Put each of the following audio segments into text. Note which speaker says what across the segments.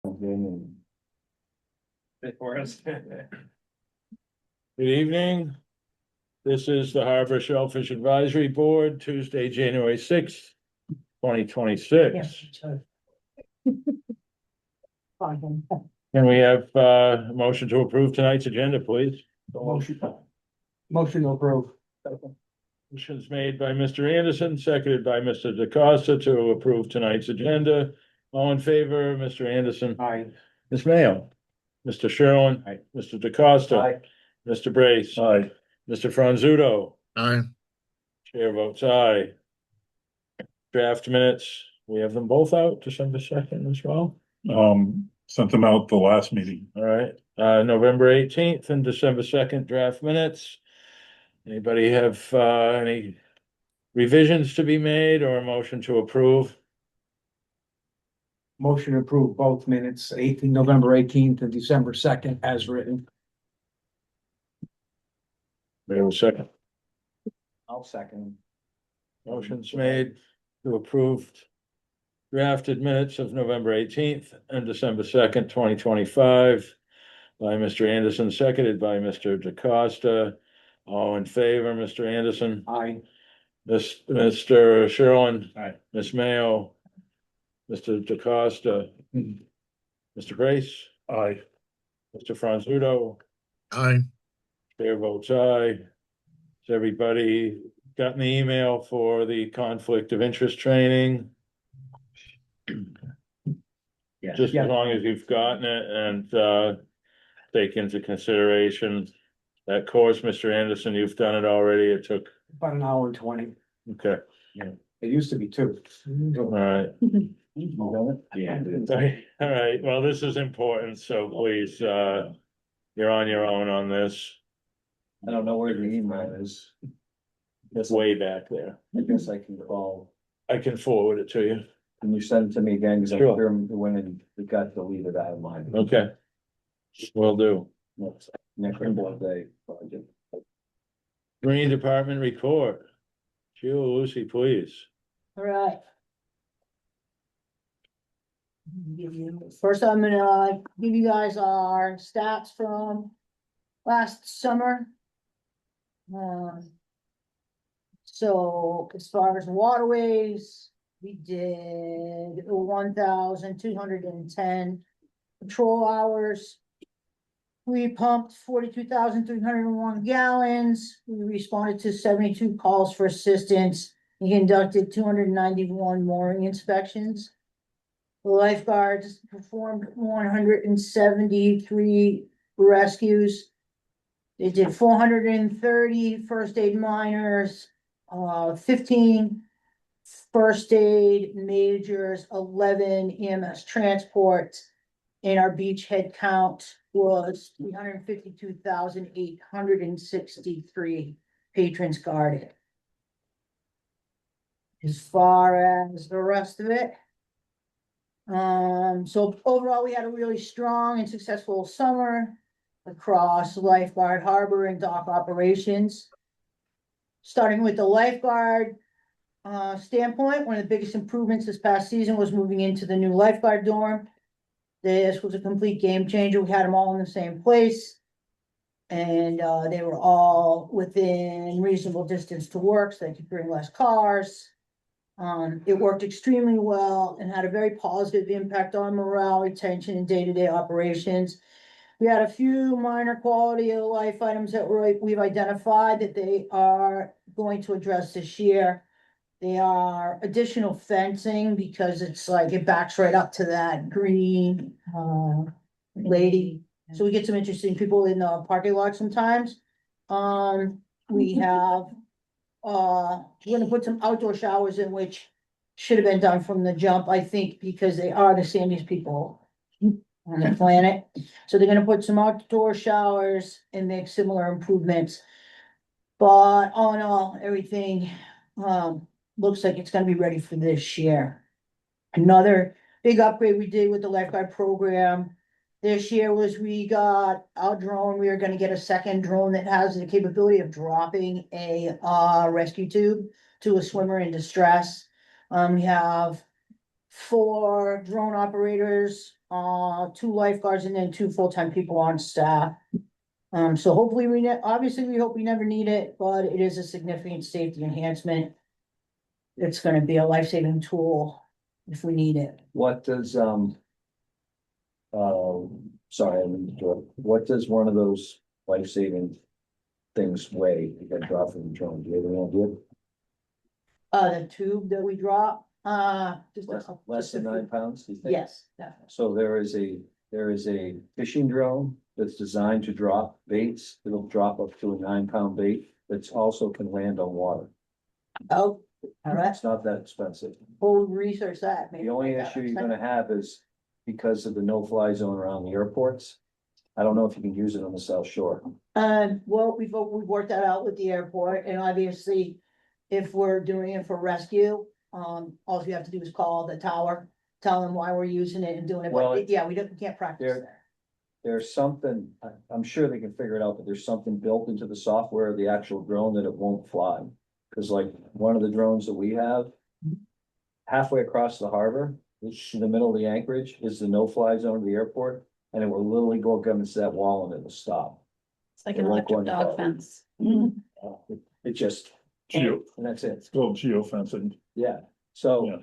Speaker 1: For us.
Speaker 2: Good evening. This is the Harbor Shellfish Advisory Board, Tuesday, January 6th, 2026. Can we have a motion to approve tonight's agenda, please?
Speaker 1: Motion to approve.
Speaker 2: Motion's made by Mr. Anderson, seconded by Mr. DeCosta to approve tonight's agenda. All in favor, Mr. Anderson?
Speaker 1: Aye.
Speaker 2: Ms. Mayo? Mr. Sherlin?
Speaker 1: Aye.
Speaker 2: Mr. DeCosta?
Speaker 1: Aye.
Speaker 2: Mr. Brace?
Speaker 3: Aye.
Speaker 2: Mr. Franzuto?
Speaker 3: Aye.
Speaker 2: Chair votes aye. Draft minutes, we have them both out December 2nd as well.
Speaker 3: Sent them out the last meeting.
Speaker 2: All right, November 18th and December 2nd draft minutes. Anybody have any revisions to be made or a motion to approve?
Speaker 1: Motion to approve both minutes, November 18th and December 2nd as written.
Speaker 2: We have a second.
Speaker 1: I'll second.
Speaker 2: Motion's made to approve drafted minutes of November 18th and December 2nd, 2025 by Mr. Anderson, seconded by Mr. DeCosta. All in favor, Mr. Anderson?
Speaker 1: Aye.
Speaker 2: Mr. Sherlin?
Speaker 3: Aye.
Speaker 2: Ms. Mayo? Mr. DeCosta? Mr. Brace?
Speaker 3: Aye.
Speaker 2: Mr. Franzuto?
Speaker 3: Aye.
Speaker 2: Chair votes aye. Has everybody gotten the email for the conflict of interest training? Just as long as you've gotten it and take into consideration that course, Mr. Anderson, you've done it already. It took,
Speaker 1: About an hour and 20.
Speaker 2: okay,
Speaker 1: It used to be 2.
Speaker 2: all right.
Speaker 1: Yeah.
Speaker 2: All right, well, this is important, so please, you're on your own on this.
Speaker 4: I don't know where the email is.
Speaker 2: It's way back there.
Speaker 4: I guess I can call.
Speaker 2: I can forward it to you.
Speaker 4: Can you send it to me again? Cause I'm
Speaker 2: Sure.
Speaker 4: sure when it got deleted out of mine.
Speaker 2: Okay. Will do.
Speaker 4: Next day project.
Speaker 2: Green Department report. Sheila, Lucy, please.
Speaker 5: All right. First, I'm gonna give you guys our stats from last summer. So as far as waterways, we did 1,210 patrol hours. We pumped 42,301 gallons. We responded to 72 calls for assistance. We conducted 291 mooring inspections. The lifeguards performed 173 rescues. They did 430 first aid minors, 15 first aid majors, 11 EMS transports. And our beach head count was 352,863 patrons guarded. As far as the rest of it. So overall, we had a really strong and successful summer across lifeguard, harbor, and dock operations. Starting with the lifeguard standpoint, one of the biggest improvements this past season was moving into the new lifeguard dorm. This was a complete game changer. We had them all in the same place. And they were all within reasonable distance to work, so they could bring less cars. It worked extremely well and had a very positive impact on morale, retention, and day-to-day operations. We had a few minor quality of life items that we've identified that they are going to address this year. They are additional fencing because it's like it backs right up to that green lady. So we get some interesting people in the parking lot sometimes. We have we're gonna put some outdoor showers in, which should have been done from the jump, I think, because they are the sandiest people on the planet. So they're gonna put some outdoor showers and make similar improvements. But all in all, everything looks like it's gonna be ready for this year. Another big upgrade we did with the lifeguard program this year was we got our drone. We are gonna get a second drone that has the capability of dropping a rescue tube to a swimmer in distress. We have 4 drone operators, 2 lifeguards, and then 2 full-time people on staff. So hopefully obviously we hope we never need it, but it is a significant safety enhancement. It's gonna be a life-saving tool if we need it.
Speaker 4: What does, sorry, I didn't interrupt. What does one of those life-saving things weigh? You got dropped from the drone, do you have any idea?
Speaker 5: The tube that we drop, just
Speaker 4: Less than 9 pounds, do you think?
Speaker 5: Yes, definitely.
Speaker 4: So there is a fishing drone that's designed to drop baits. It'll drop up to a 9-pound bait that's also can land on water.
Speaker 5: Oh, all right,
Speaker 4: It's not that expensive.
Speaker 5: we'll research that. maybe
Speaker 4: The only
Speaker 5: like that
Speaker 4: issue you're
Speaker 5: next time.
Speaker 4: gonna have is because of the no-fly zone around the airports. I don't know if you can use it on the South Shore.
Speaker 5: Well, we've worked that out with the airport, and obviously, if we're doing it for rescue, all you have to do is call the tower, tell them why we're using it and doing it,
Speaker 4: Well,
Speaker 5: but yeah, we can't practice
Speaker 4: there-
Speaker 5: there.
Speaker 4: There's something, I'm sure they can figure it out, but there's something built into the software of the actual drone that it won't fly. Cause like one of the drones that we have, halfway across the harbor, which in the middle of the anchorage is the no-fly zone of the airport. And it will literally go against that wall and it will stop.
Speaker 6: It's like
Speaker 4: It
Speaker 6: an
Speaker 4: won't go
Speaker 6: electric
Speaker 4: any
Speaker 6: dog
Speaker 4: farther.
Speaker 6: fence.
Speaker 4: It just,
Speaker 3: Geo,
Speaker 4: and that's it.
Speaker 3: it's called geofencing.
Speaker 4: Yeah, so.
Speaker 3: Yeah.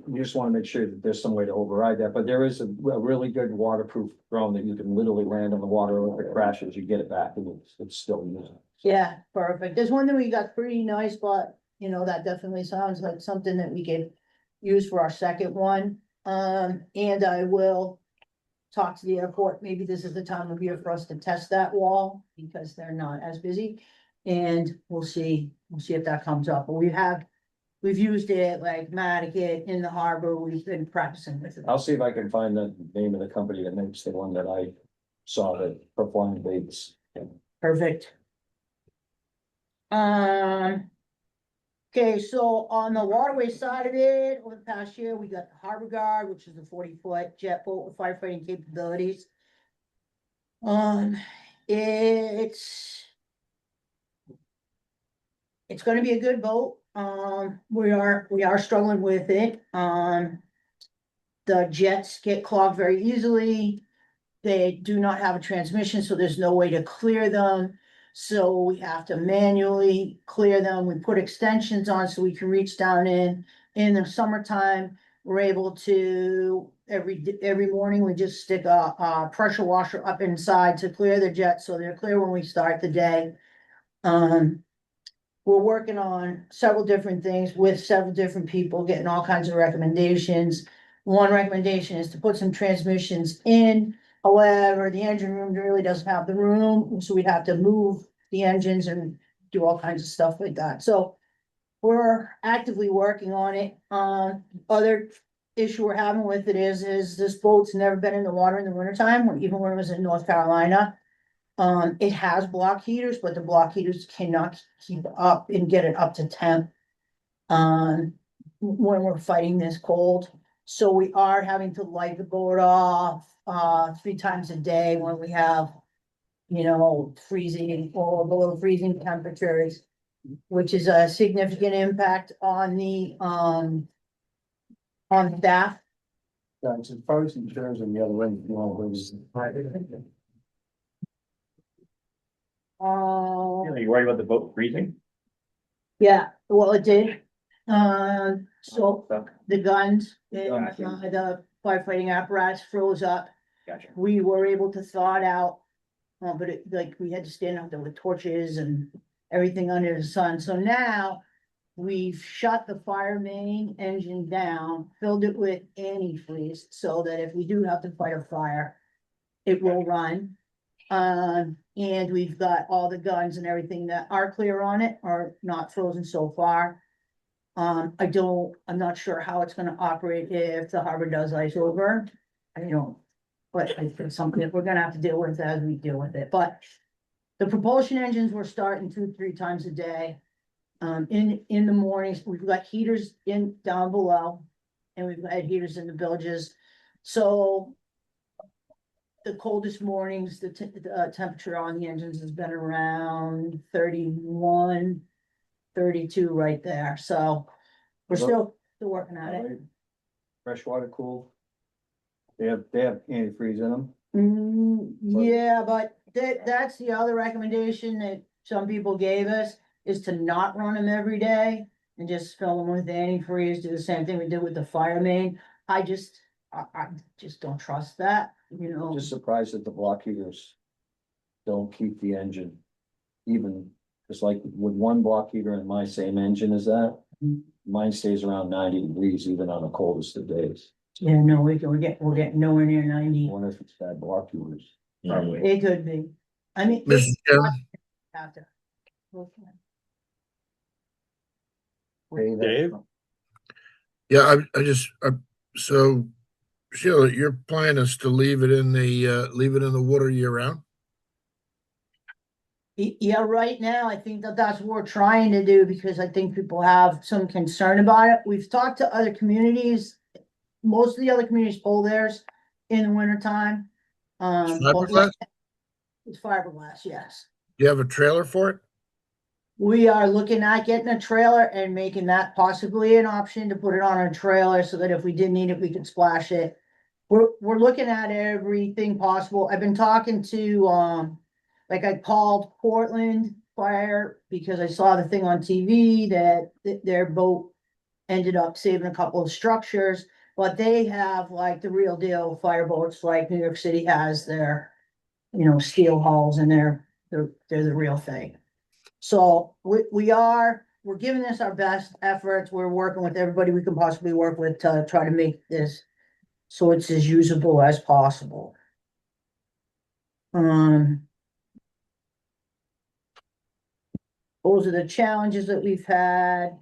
Speaker 4: You just wanna make sure that there's some way to override that, but there is a really good waterproof drone that you can literally land on the water, if it crashes, you get it back and it's still using.
Speaker 5: Yeah, perfect. There's one that we got pretty nice, but you know, that definitely sounds like something that we could use for our second one. And I will talk to the airport. Maybe this is the time of year for us to test that wall because they're not as busy. And we'll see if that comes up. But we've used it like Mattakit in the harbor. We've been practicing with it.
Speaker 4: I'll see if I can find the name of the company that makes the one that I saw that performed baits.
Speaker 5: Perfect. Okay, so on the waterway side of it, over the past year, we got the Harbor Guard, which is a 40-foot jet boat with firefighting capabilities. It's gonna be a good boat. We are struggling with it. The jets get clogged very easily. They do not have a transmission, so there's no way to clear them. So we have to manually clear them. We put extensions on so we can reach down in the summertime. We're able to, every morning, we just stick a pressure washer up inside to clear the jets, so they're clear when we start the day. We're working on several different things with several different people, getting all kinds of recommendations. One recommendation is to put some transmissions in. However, the engine room really doesn't have the room, so we'd have to move the engines and do all kinds of stuff like that. So we're actively working on it. Other issue we're having with it is this boat's never been in the water in the wintertime, even when it was in North Carolina. It has block heaters, but the block heaters cannot keep up and get it up to temp. When we're fighting this cold. So we are having to light the boat off, 3 times a day when we have, you know, freezing or below freezing temperatures. Which is a significant impact on the, on staff.
Speaker 4: It's pros and cons on the other end, you know,
Speaker 5: You
Speaker 7: worried about the boat freezing?
Speaker 5: Yeah, well, it did. So the guns,
Speaker 7: Gotcha.
Speaker 5: the firefighting apparatus froze up.
Speaker 7: Gotcha.
Speaker 5: We were able to thaw it out. But it, like, we had to stand out there with torches and everything under the sun. So now we've shut the fire main engine down, filled it with antifreeze so that if we do have to fight a fire, it will run. And we've got all the guns and everything that are clear on it are not frozen so far. I'm not sure how it's gonna operate if the harbor does ice over. I don't, but it's something that we're gonna have to deal with as we deal with it, but the propulsion engines we're starting 2-3 times a day. In the mornings, we've got heaters in down below, and we've had heaters in the bilges, so the coldest mornings, the temperature on the engines has been around 31, 32 right there, so we're still working at it.
Speaker 4: freshwater cooled. They have antifreeze in them.
Speaker 5: Yeah, but that's the other recommendation that some people gave us, is to not run them every day and just fill them with antifreeze, do the same thing we did with the fire main. I just don't trust that, you know.
Speaker 4: Just surprised that the block heaters don't keep the engine even, just like with one block heater in my same engine as that, mine stays around 90 degrees even on the coldest of days.
Speaker 5: Yeah, no, we're getting nowhere near
Speaker 4: I
Speaker 5: 90.
Speaker 4: wonder if it's bad block heaters.
Speaker 5: It could be. I mean.
Speaker 3: Mr. Chairman,
Speaker 5: After. Okay.
Speaker 4: Hey, that-
Speaker 2: Dave?
Speaker 3: yeah, so Sheila, your plan is to leave it in the water year round?
Speaker 5: Yeah, right now, I think that's what we're trying to do, because I think people have some concern about it. We've talked to other communities. Most of the other communities pull theirs in the winter time. But
Speaker 3: Fiberglass?
Speaker 5: it's fiberglass, yes.
Speaker 3: Do you have a trailer for it?
Speaker 5: We are looking at getting a trailer and making that possibly an option to put it on a trailer, so that if we did need it, we could splash it. We're looking at everything possible. I've been talking to, like, I called Portland Fire because I saw the thing on TV that their boat ended up saving a couple of structures, but they have like the real deal fire boats, like New York City has their, you know, steel hulls, and they're the real thing. So we're giving this our best efforts. We're working with everybody we can possibly work with to try to make this so it's as usable as possible. Those are the challenges that we've had.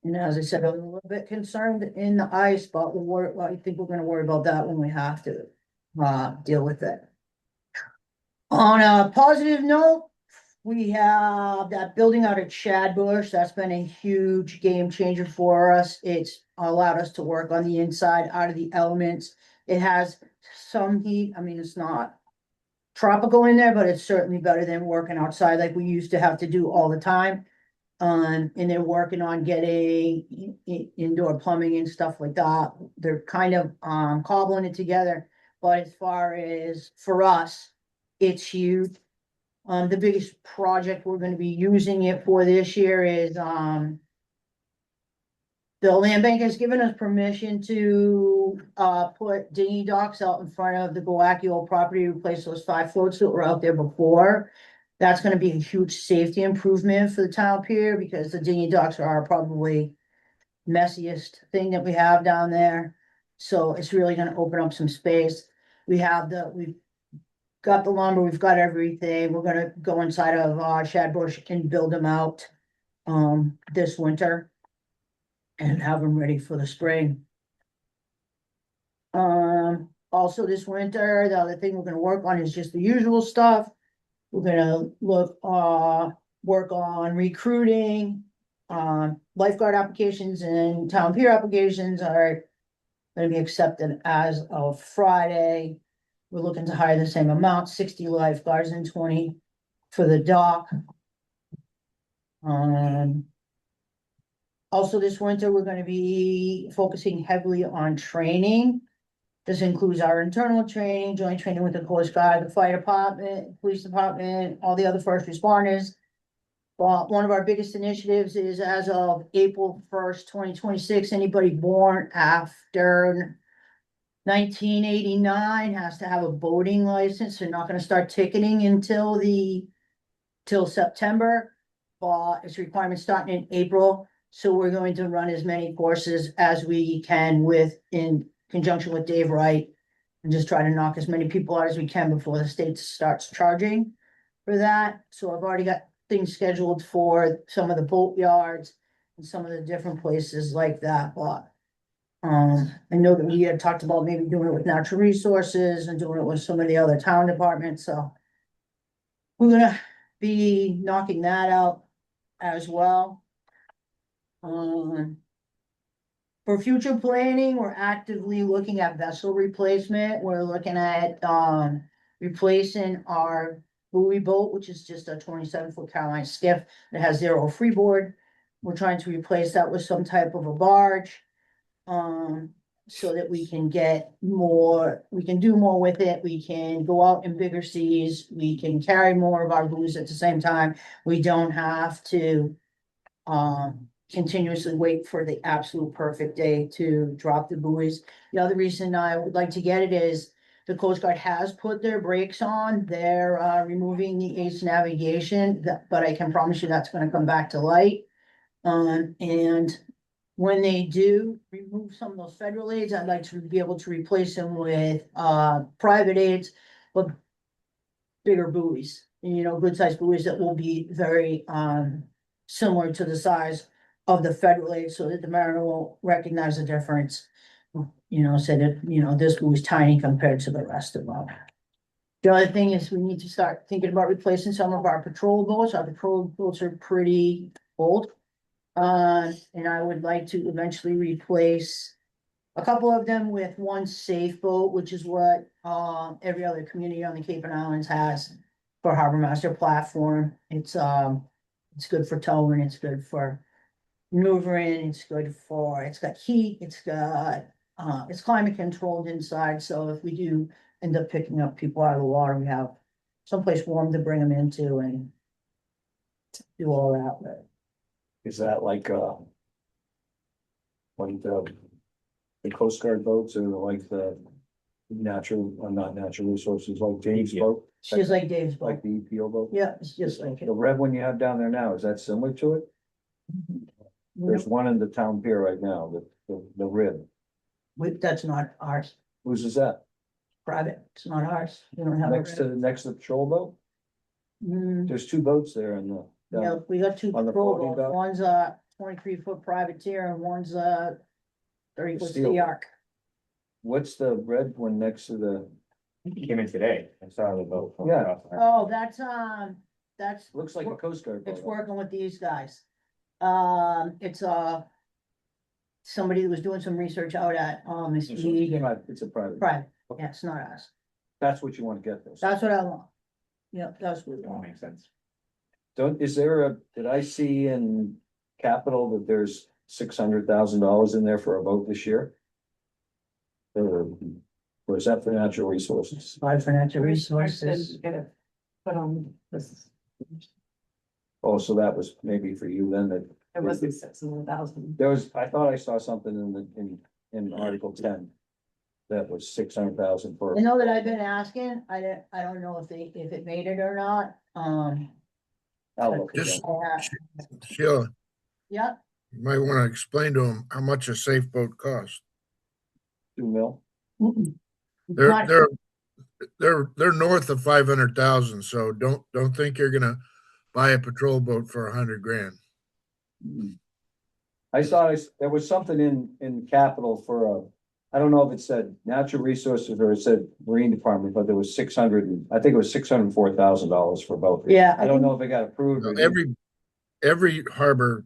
Speaker 5: And as I said, I'm a little bit concerned in the ice, but I think we're gonna worry about that when we have to, deal with it. On a positive note, we have that building out at Shadbush. That's been a huge game changer for us. It's allowed us to work on the inside, out of the elements. It has some heat. I mean, it's not tropical in there, but it's certainly better than working outside like we used to have to do all the time. And they're working on getting indoor plumbing and stuff like that. They're kind of cobbling it together. But as far as for us, it's huge. The biggest project we're gonna be using it for this year is the land bank has given us permission to put dinghy docks out in front of the Gowacki old property, replace those 5 floats that were out there before. That's gonna be a huge safety improvement for the town pier, because the dinghy docks are probably messiest thing that we have down there. So it's really gonna open up some space. We've got the lumber, we've got everything. We're gonna go inside of Shadbush and build them out this winter and have them ready for the spring. Also this winter, the other thing we're gonna work on is just the usual stuff. We're gonna work on recruiting, lifeguard applications and town pier applications are gonna be accepted as of Friday. We're looking to hire the same amount, 60 lifeguards and 20 for the dock. Also this winter, we're gonna be focusing heavily on training. This includes our internal training, joint training with the Coast Guard, the fire department, police department, all the other first responders. Well, one of our biggest initiatives is, as of April 1st, 2026, anybody born after 1989 has to have a boating license. They're not gonna start ticketing till September. It's a requirement starting in April, so we're going to run as many courses as we can in conjunction with Dave Wright. And just try to knock as many people out as we can before the state starts charging for that. So I've already got things scheduled for some of the boat yards and some of the different places like that, but. I know that we had talked about maybe doing it with natural resources and doing it with some of the other town departments, so. We're gonna be knocking that out as well. For future planning, we're actively looking at vessel replacement. We're looking at, replacing our buoy boat, which is just a 27-foot Caroline skiff that has 0 freeboard. we're trying to replace that with some type of a barge. So that we can get more, we can do more with it, we can go out in bigger seas, we can carry more of our booze at the same time. We don't have to continuously wait for the absolute perfect day to drop the buoys. The other reason I would like to get it is the Coast Guard has put their brakes on. They're removing the ACE navigation, but I can promise you that's gonna come back to light. And when they do remove some of those federal aids, I'd like to be able to replace them with private aids, but bigger buoys, you know, good sized buoys that will be very similar to the size of the federal aid, so that the mariner will recognize the difference. You know, say that, you know, this buoy is tiny compared to the rest of them. The other thing is we need to start thinking about replacing some of our patrol boats. Our patrol boats are pretty old. And I would like to eventually replace a couple of them with one safe boat, which is what every other community on the Cape and Islands has for Harbor Master platform. It's good for towing, it's good for maneuvering, it's good for, it's got heat, it's got it's climate controlled inside, so if we do end up picking up people out of the water, we have someplace warm to bring them into and do all that with.
Speaker 4: Is that like, like the Coast Guard boats or like the natural, not natural resources, like Dave's boat?
Speaker 5: It's just like Dave's boat.
Speaker 4: Like the EPO boat?
Speaker 5: Yeah, it's just like it.
Speaker 4: The red one you have down there now, is that similar to it? There's one in the town pier right now, the rib.
Speaker 5: That's not ours,
Speaker 4: Whose is that?
Speaker 5: private, it's not ours, we don't have.
Speaker 4: Next to the patrol boat?
Speaker 5: Mm,
Speaker 4: There's two boats there in the.
Speaker 5: yeah, we got two
Speaker 4: On the
Speaker 5: patrol
Speaker 4: floating
Speaker 5: boats,
Speaker 4: dock?
Speaker 5: one's a 23-foot privateer and one's a 30-foot
Speaker 4: Steel.
Speaker 5: sea arc.
Speaker 4: What's the red one next to the,
Speaker 6: Came in today, I saw the boat.
Speaker 4: Yeah.
Speaker 5: Oh, that's,
Speaker 4: looks like a Coast Guard
Speaker 5: it's
Speaker 4: boat.
Speaker 5: working with these guys. It's somebody that was doing some research out at, this league and
Speaker 4: It's a private,
Speaker 5: private, yeah, it's not us,
Speaker 4: that's what you want to get this.
Speaker 5: that's what I want. Yeah, that's what we
Speaker 6: That
Speaker 5: want.
Speaker 6: makes sense.
Speaker 4: Is there did I see in capital that there's $600,000 in there for a boat this year? Or is that for natural resources?
Speaker 5: Five for natural resources.
Speaker 7: Put on this,
Speaker 4: Oh, so that was maybe for you then that.
Speaker 7: it wasn't 600,000.
Speaker 4: There was, I thought I saw something in Article 10. That was 600,000 for.
Speaker 5: I know that I've been asking, I don't know if it made it or not,
Speaker 4: I'll look
Speaker 3: Just-
Speaker 4: again.
Speaker 3: Sheila,
Speaker 5: yeah,
Speaker 3: you might want to explain to them how much a safe boat costs.
Speaker 4: 2 mil.
Speaker 3: They're,
Speaker 5: Not-
Speaker 3: they're north of 500,000, so don't think you're gonna buy a patrol boat for $100,000.
Speaker 4: I saw, there was something in capital for I don't know if it said natural resources or it said Marine Department, but there was I think it was $604,000 for both.
Speaker 5: Yeah,
Speaker 4: I don't know if it got approved. or didn't.
Speaker 3: Every harbor,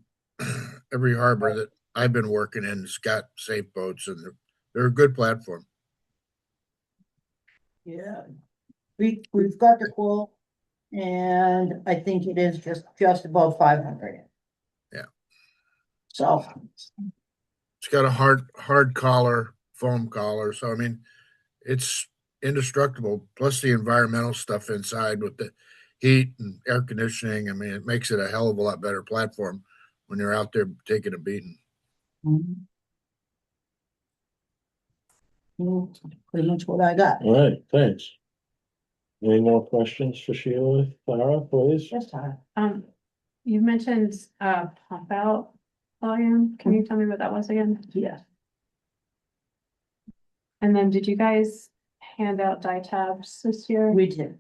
Speaker 3: every harbor that I've been working in has got safe boats, and they're a good platform.
Speaker 5: yeah. We've got the quote, and I think it is just above 500.
Speaker 3: Yeah.
Speaker 5: So,
Speaker 3: It's got a hard collar, foam collar, so I mean, it's indestructible. Plus the environmental stuff inside with the heat and air conditioning. I mean, it makes it a hell of a lot better platform when you're out there taking a beating.
Speaker 5: pretty much what I got.
Speaker 2: All right, thanks. Any more questions for Sheila, Clara, please?
Speaker 5: Yes, Tyler.
Speaker 7: You mentioned, pump out volume. Can you tell me what that was again?
Speaker 5: Yeah.
Speaker 7: And then did you guys hand out die tabs this year?
Speaker 5: We did.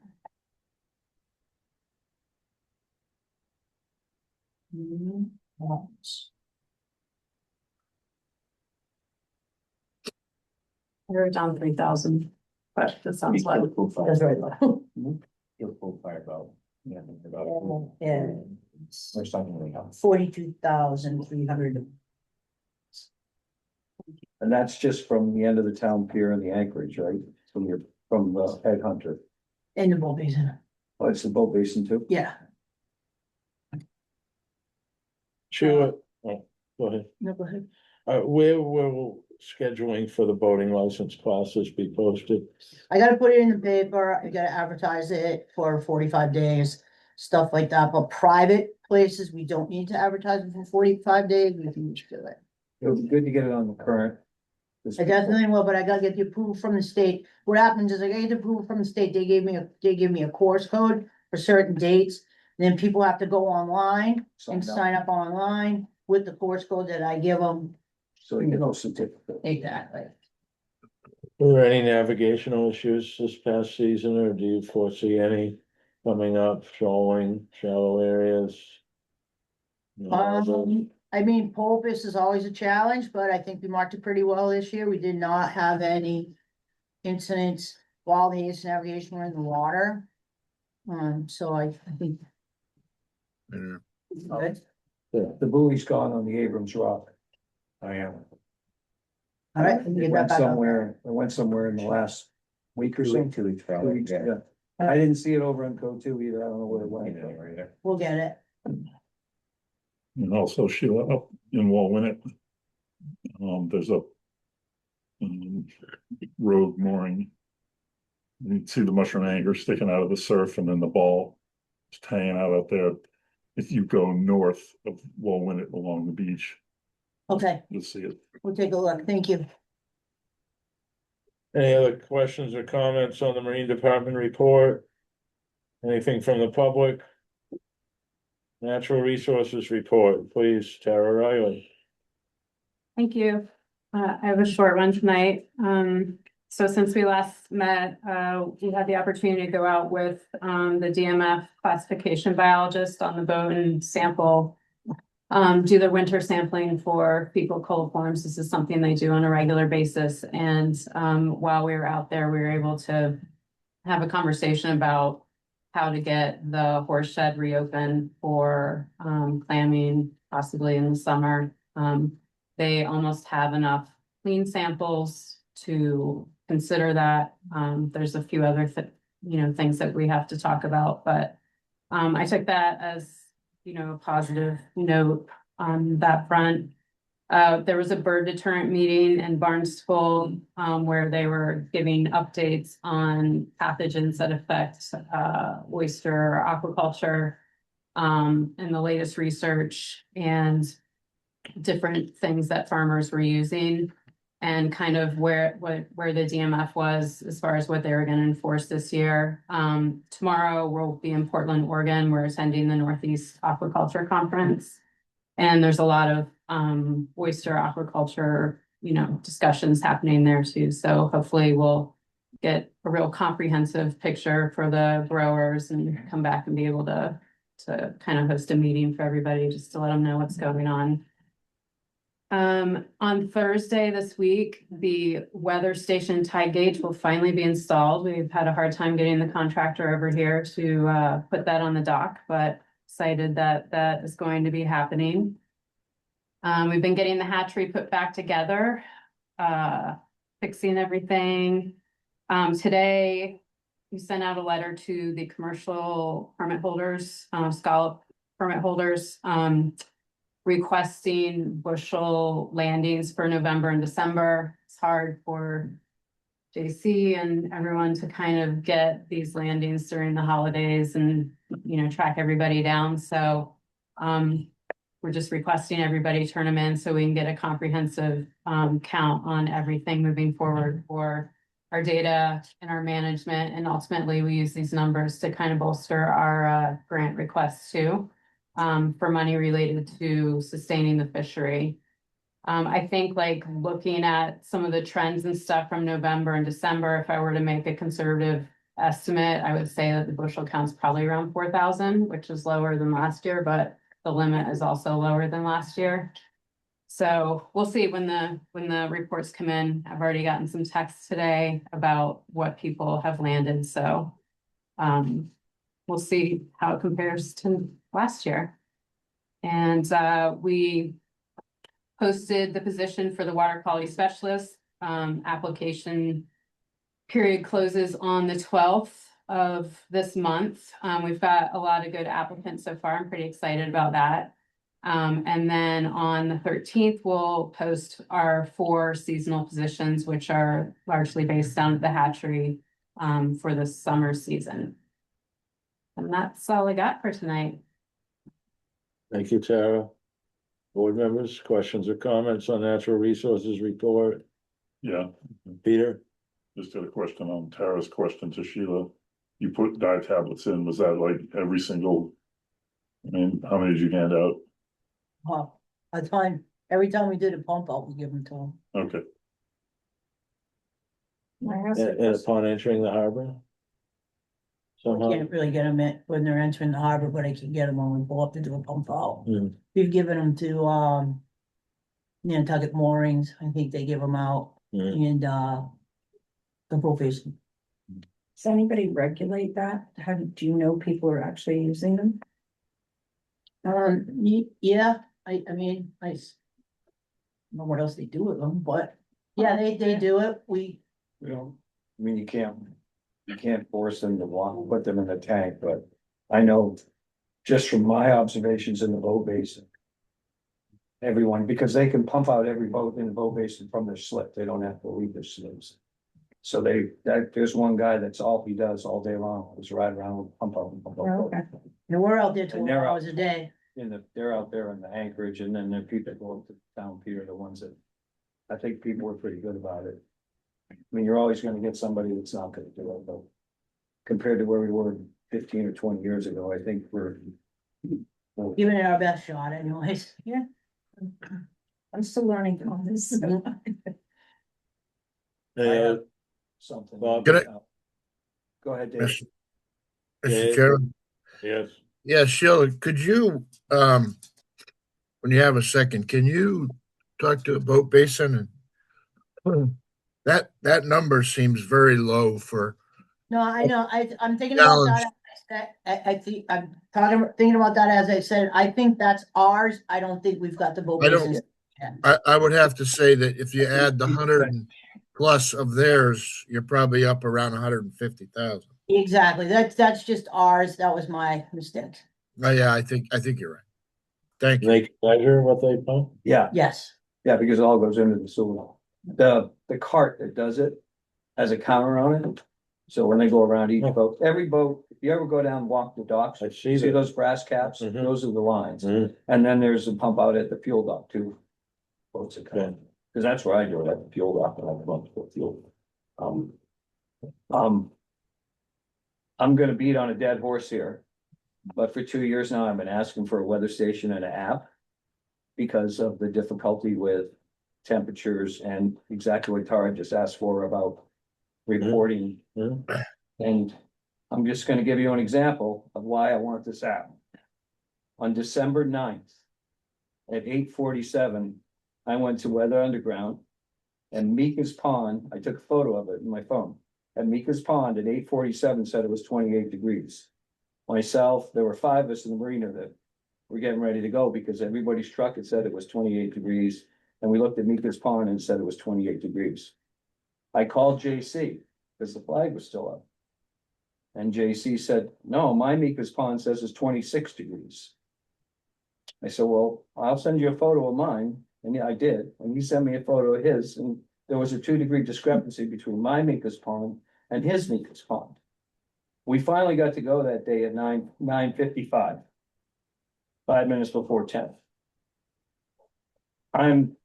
Speaker 7: I wrote down 3,000, but that sounds like.
Speaker 5: That's very low.
Speaker 6: Your full fire boat. Yeah, about.
Speaker 5: Yeah,
Speaker 6: Or something like that.
Speaker 5: 42,300.
Speaker 4: And that's just from the end of the town pier and the anchorage, right? From the headhunter.
Speaker 5: In the boat basin,
Speaker 4: Oh, it's the boat basin too?
Speaker 5: yeah.
Speaker 2: Sheila, Go ahead.
Speaker 5: No, go ahead.
Speaker 2: Where will scheduling for the boating license classes be posted?
Speaker 5: I gotta put it in the paper, I gotta advertise it for 45 days, stuff like that, but private places, we don't need to advertise it for 45 days, we can just do it.
Speaker 4: It would be good to get it on the current.
Speaker 5: I definitely will, but I gotta get the approval from the state. What happens is I get the approval from the state, they gave me a course code for certain dates. Then people have to go online and sign up online with the course code that I give them.
Speaker 4: So you get no certificate.
Speaker 5: Exactly.
Speaker 2: Were there any navigational issues this past season, or do you foresee any coming up, shoaling, shallow areas?
Speaker 5: I mean, Pulpus is always a challenge, but I think we marked it pretty well this year. We did not have any incidents while the ACE navigation were in the water. So I think.
Speaker 3: Yeah.
Speaker 5: Good.
Speaker 4: The buoy's gone on the Abrams Rock. I am.
Speaker 5: All right.
Speaker 4: It
Speaker 5: Get that
Speaker 4: went
Speaker 5: back up.
Speaker 4: somewhere in the last week or so.
Speaker 6: 2 weeks
Speaker 4: 2
Speaker 6: probably,
Speaker 4: weeks,
Speaker 6: yeah.
Speaker 4: yeah. I didn't see it over on code two either. I don't know where it went.
Speaker 5: We'll get it.
Speaker 8: And also Sheila, up in Wallwinnet, there's a road mooring. You can see the mushroom anchor sticking out of the surf and then the ball just hanging out there. If you go north of Wallwinnet along the beach,
Speaker 5: Okay,
Speaker 8: you'll see it.
Speaker 5: we'll take a look. Thank you.
Speaker 2: Any other questions or comments on the Marine Department report? Anything from the public? Natural Resources report, please, Tara Riley.
Speaker 7: Thank you. I have a short one tonight. So since we last met, we had the opportunity to go out with, the DMF classification biologist on the boat and sample, do the winter sampling for fecal coliforms. This is something they do on a regular basis. And, while we were out there, we were able to have a conversation about how to get the horse shed reopened for, clamming, possibly in the summer. They almost have enough clean samples to consider that. There's a few other things that we have to talk about, but I took that as, a positive note on that front. There was a bird deterrent meeting in Barnstable, where they were giving updates on pathogens that affect, oyster aquaculture, and the latest research and different things that farmers were using and kind of where the DMF was as far as what they were going to enforce this year. Tomorrow we'll be in Portland, Oregon. We're attending the Northeast Aquaculture Conference. And there's a lot of oyster aquaculture, discussions happening there too. So hopefully we'll get a real comprehensive picture for the growers and come back and be able to kind of host a meeting for everybody just to let them know what's going on. On Thursday this week, the weather station tide gauge will finally be installed. We've had a hard time getting the contractor over here to put that on the dock, but excited that that is going to be happening. We've been getting the hatchery put back together, fixing everything. Today, we sent out a letter to the commercial permit holders, scallop permit holders, requesting bushel landings for November and December. It's hard for JC and everyone to kind of get these landings during the holidays and, track everybody down. So, we're just requesting everybody turn them in so we can get a comprehensive, count on everything moving forward for our data and our management. And ultimately we use these numbers to kind of bolster our, grant requests too. For money related to sustaining the fishery. I think like looking at some of the trends and stuff from November and December, if I were to make a conservative estimate, I would say that the bushel count's probably around 4,000, which is lower than last year, but the limit is also lower than last year. So we'll see when the reports come in. I've already gotten some texts today about what people have landed, so we'll see how it compares to last year. And we posted the position for the water quality specialist. Application period closes on the 12th of this month. We've got a lot of good applicants so far. I'm pretty excited about that. And then on the 13th, we'll post our 4 seasonal positions, which are largely based down at the hatchery for the summer season. And that's all I got for tonight.
Speaker 2: Thank you, Tara. Board members, questions or comments on natural resources report?
Speaker 8: Yeah,
Speaker 2: Peter?
Speaker 8: just got a question on Tara's question to Sheila. You put dye tablets in, was that like every single? I mean, how many did you hand out?
Speaker 5: Every time we did a pump out, we give them to them.
Speaker 8: Okay,
Speaker 2: And upon entering the harbor?
Speaker 5: I
Speaker 2: Somehow?
Speaker 5: can't really get them in when they're entering the harbor, but I can get them when we go up to do a pump out.
Speaker 2: Hmm.
Speaker 5: We've given them to, Nantucket Moorings, I think they give them out,
Speaker 2: Hmm.
Speaker 5: and, the boat basin.
Speaker 9: Does anybody regulate that? How do you know people are actually using them?
Speaker 5: Yeah, I mean, don't know what else they do with them, but, yeah, they do it,
Speaker 4: You know, I mean, you can't force them to put them in the tank, but I know just from my observations in the boat basin. Everyone, because they can pump out every boat in the boat basin from their slip, they don't have to leave their slips. So there's one guy that's all he does all day long, is ride around with pump out and pump out.
Speaker 9: Oh, okay.
Speaker 5: and we're out there 12
Speaker 4: they're out.
Speaker 5: hours a day.
Speaker 4: They're out there in the anchorage, and then the people go up to town, Peter, the ones that, I think people are pretty good about it. I mean, you're always gonna get somebody that's not gonna do it, but compared to where we were 15 or 20 years ago, I think we're.
Speaker 5: Giving it our best shot anyways.
Speaker 9: Yeah. I'm still learning all this.
Speaker 4: Something.
Speaker 2: Bob?
Speaker 3: Can I-
Speaker 4: Go ahead, Dave.
Speaker 3: Mr.
Speaker 2: Yeah.
Speaker 3: Mr. Chairman,
Speaker 2: Yes.
Speaker 3: yeah, Sheila, could you, when you have a second, can you talk to a boat basin and that number seems very low for,
Speaker 5: No, I know, I'm thinking about
Speaker 3: Challenge.
Speaker 5: that, I think, thinking about that, as I said, I think that's ours, I don't think we've got the boat
Speaker 3: I don't-
Speaker 5: basin.
Speaker 3: I would have to say that if you add the 100 and plus of theirs, you're probably up around 150,000.
Speaker 5: Exactly, that's just ours, that was my mistake,
Speaker 3: Oh, yeah, I think you're right. Thank you.
Speaker 2: They can measure what they pump?
Speaker 4: Yeah,
Speaker 5: yes.
Speaker 4: yeah, because it all goes into the sewer. The cart that does it has a counter on it. So when they go around each boat, every boat, if you ever go down and walk the docks,
Speaker 2: I see
Speaker 4: see
Speaker 2: that.
Speaker 4: those brass caps,
Speaker 2: Mhm.
Speaker 4: those are the lines.
Speaker 2: Mhm.
Speaker 4: And then there's a pump out at the fuel dock too. Boats that come,
Speaker 2: Okay.
Speaker 4: because that's where I do it, at the fuel dock, and I pump for fuel. I'm gonna beat on a dead horse here. But for 2 years now, I've been asking for a weather station and an app. Because of the difficulty with temperatures and exactly what Tara just asked for about reporting.
Speaker 2: Mhm.
Speaker 4: And I'm just gonna give you an example of why I want this app. On December 9th, at 8:47, I went to Weather Underground. And Mika's Pond, I took a photo of it in my phone. And Mika's Pond at 8:47 said it was 28 degrees. Myself, there were 5 of us in the marina that were getting ready to go because everybody's truck had said it was 28 degrees. And we looked at Mika's Pond and said it was 28 degrees. I called JC because the flag was still up. And JC said, no, my Mika's Pond says it's 26 degrees. I said, well, I'll send you a photo of mine. And yeah, I did. And he sent me a photo of his, and there was a 2-degree discrepancy between my Mika's Pond and his Mika's Pond. We finally got to go that day at 9:55. 5 minutes before 10. I'm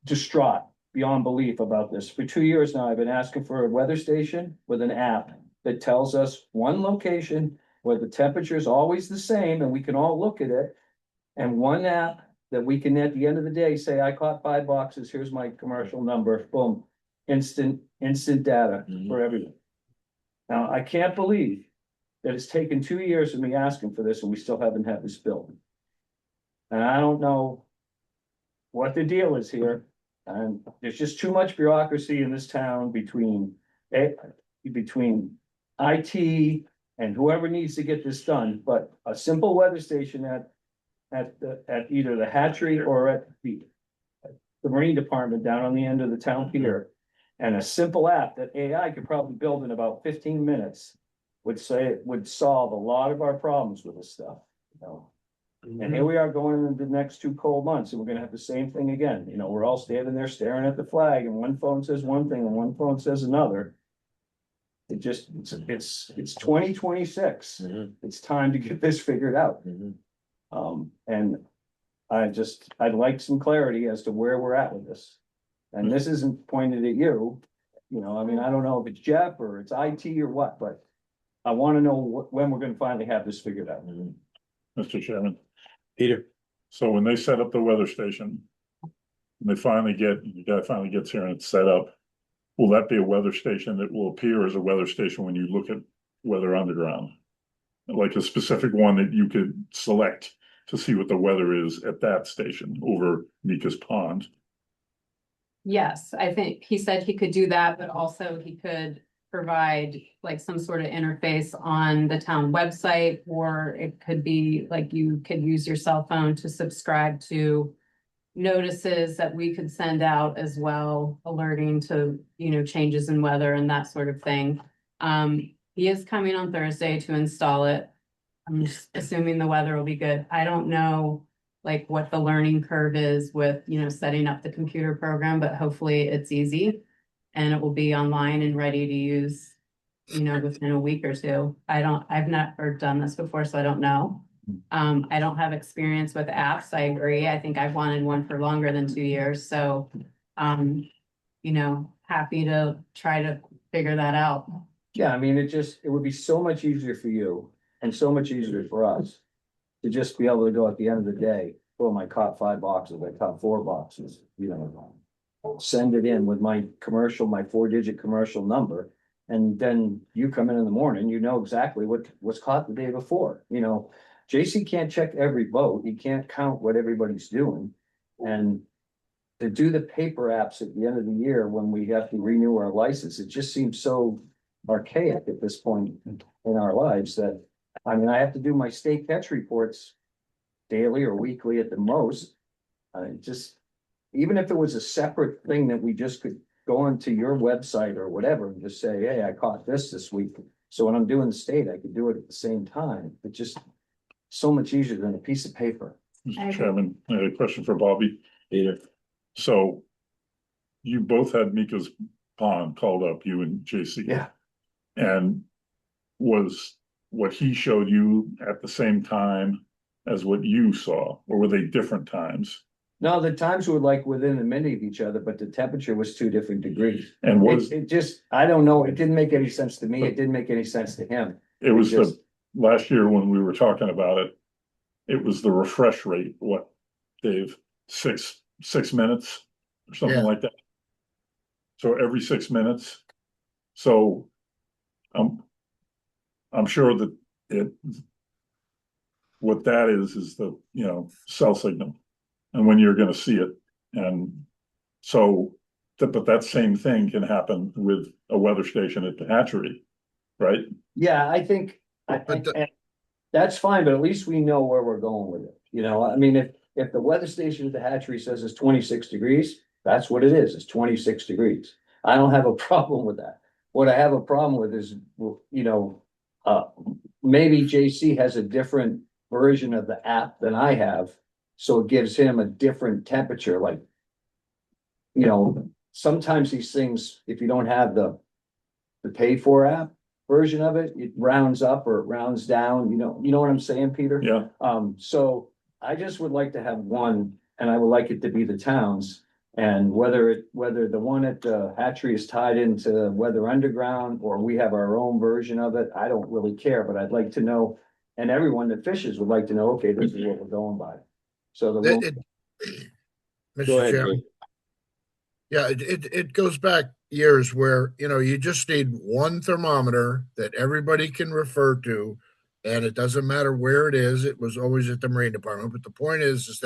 Speaker 4: distraught beyond belief about this. For 2 years now, I've been asking for a weather station with an app that tells us one location where the temperature is always the same and we can all look at it. And one app that we can, at the end of the day, say, I caught 5 boxes, here's my commercial number, boom. Instant data for everyone. Now, I can't believe that it's taken 2 years of me asking for this and we still haven't had this built. And I don't know what the deal is here. And there's just too much bureaucracy in this town between IT and whoever needs to get this done. But a simple weather station at either the hatchery or at the marine department down on the end of the town pier. And a simple app that AI could probably build in about 15 minutes would solve a lot of our problems with this stuff, you know. And here we are going into the next 2 cold months, and we're gonna have the same thing again. You know, we're all standing there staring at the flag, and one phone says one thing and one phone says another. It just, it's 2026.
Speaker 2: Mhm.
Speaker 4: It's time to get this figured out.
Speaker 2: Mhm.
Speaker 4: And I'd like some clarity as to where we're at with this. And this isn't pointed at you, you know, I mean, I don't know if it's Jeff or it's IT or what, but I wanna know when we're gonna finally have this figured out.
Speaker 8: Mr. Chairman.
Speaker 2: Peter?
Speaker 8: So when they set up the weather station, and the guy finally gets here and it's set up, will that be a weather station that will appear as a weather station when you look at Weather Underground? Like a specific one that you could select to see what the weather is at that station over Mika's Pond?
Speaker 7: Yes, I think he said he could do that, but also he could provide like some sort of interface on the town website, or it could be like you could use your cell phone to subscribe to notices that we could send out as well, alerting to, you know, changes in weather and that sort of thing. He is coming on Thursday to install it. I'm just assuming the weather will be good. I don't know like what the learning curve is with, you know, setting up the computer program, but hopefully it's easy and it will be online and ready to use, you know, within a week or two. I've never done this before, so I don't know. I don't have experience with apps. I agree. I think I've wanted one for longer than 2 years, so, you know, happy to try to figure that out.
Speaker 4: Yeah, I mean, it would be so much easier for you and so much easier for us to just be able to go at the end of the day, boom, I caught 5 boxes, I caught 4 boxes, you know. Send it in with my 4-digit commercial number. And then you come in the morning, you know exactly what was caught the day before, you know. JC can't check every boat. He can't count what everybody's doing. And to do the paper apps at the end of the year when we have to renew our license, it just seems so archaic at this point in our lives that, I mean, I have to do my state catch reports daily or weekly at the most. Even if it was a separate thing that we just could go onto your website or whatever and just say, hey, I caught this week. So when I'm doing the state, I could do it at the same time. It just so much easier than a piece of paper.
Speaker 8: Mr. Chairman, I had a question for Bobby.
Speaker 2: Peter?
Speaker 8: So you both had Mika's Pond called up, you and JC.
Speaker 4: Yeah.
Speaker 8: And was what he showed you at the same time as what you saw, or were they different times?
Speaker 4: No, the times were like within a minute of each other, but the temperature was 2 different degrees.
Speaker 8: And was
Speaker 4: It just, I don't know, it didn't make any sense to me. It didn't make any sense to him.
Speaker 8: it was
Speaker 4: just-
Speaker 8: the last year when we were talking about it, it was the refresh rate, what, Dave, 6 minutes or something
Speaker 3: Yeah.
Speaker 8: like that. So every 6 minutes. So I'm sure that what that is the, you know, cell signal and when you're gonna see it. And so, but that same thing can happen with a weather station at the hatchery, right?
Speaker 4: Yeah, I think, that's fine, but at least we know where we're going with it. You know, I mean, if the weather station at the hatchery says it's 26 degrees, that's what it is. It's 26 degrees. I don't have a problem with that. What I have a problem with is, you know, maybe JC has a different version of the app than I have. So it gives him a different temperature, like, you know, sometimes these things, if you don't have the paid for app version of it, it rounds up or it rounds down, you know what I'm saying, Peter?
Speaker 8: Yeah,
Speaker 4: So I just would like to have one, and I would like it to be the towns. And whether the one at the hatchery is tied into Weather Underground, or we have our own version of it, I don't really care, but I'd like to know. And everyone that fishes would like to know, okay, this is what we're going by. So the.
Speaker 2: Go
Speaker 3: Mr.
Speaker 2: ahead,
Speaker 3: Chairman,
Speaker 2: Dave.
Speaker 3: yeah, it goes back years where, you know, you just need one thermometer that everybody can refer to. And it doesn't matter where it is. It was always at the Marine Department. But the point is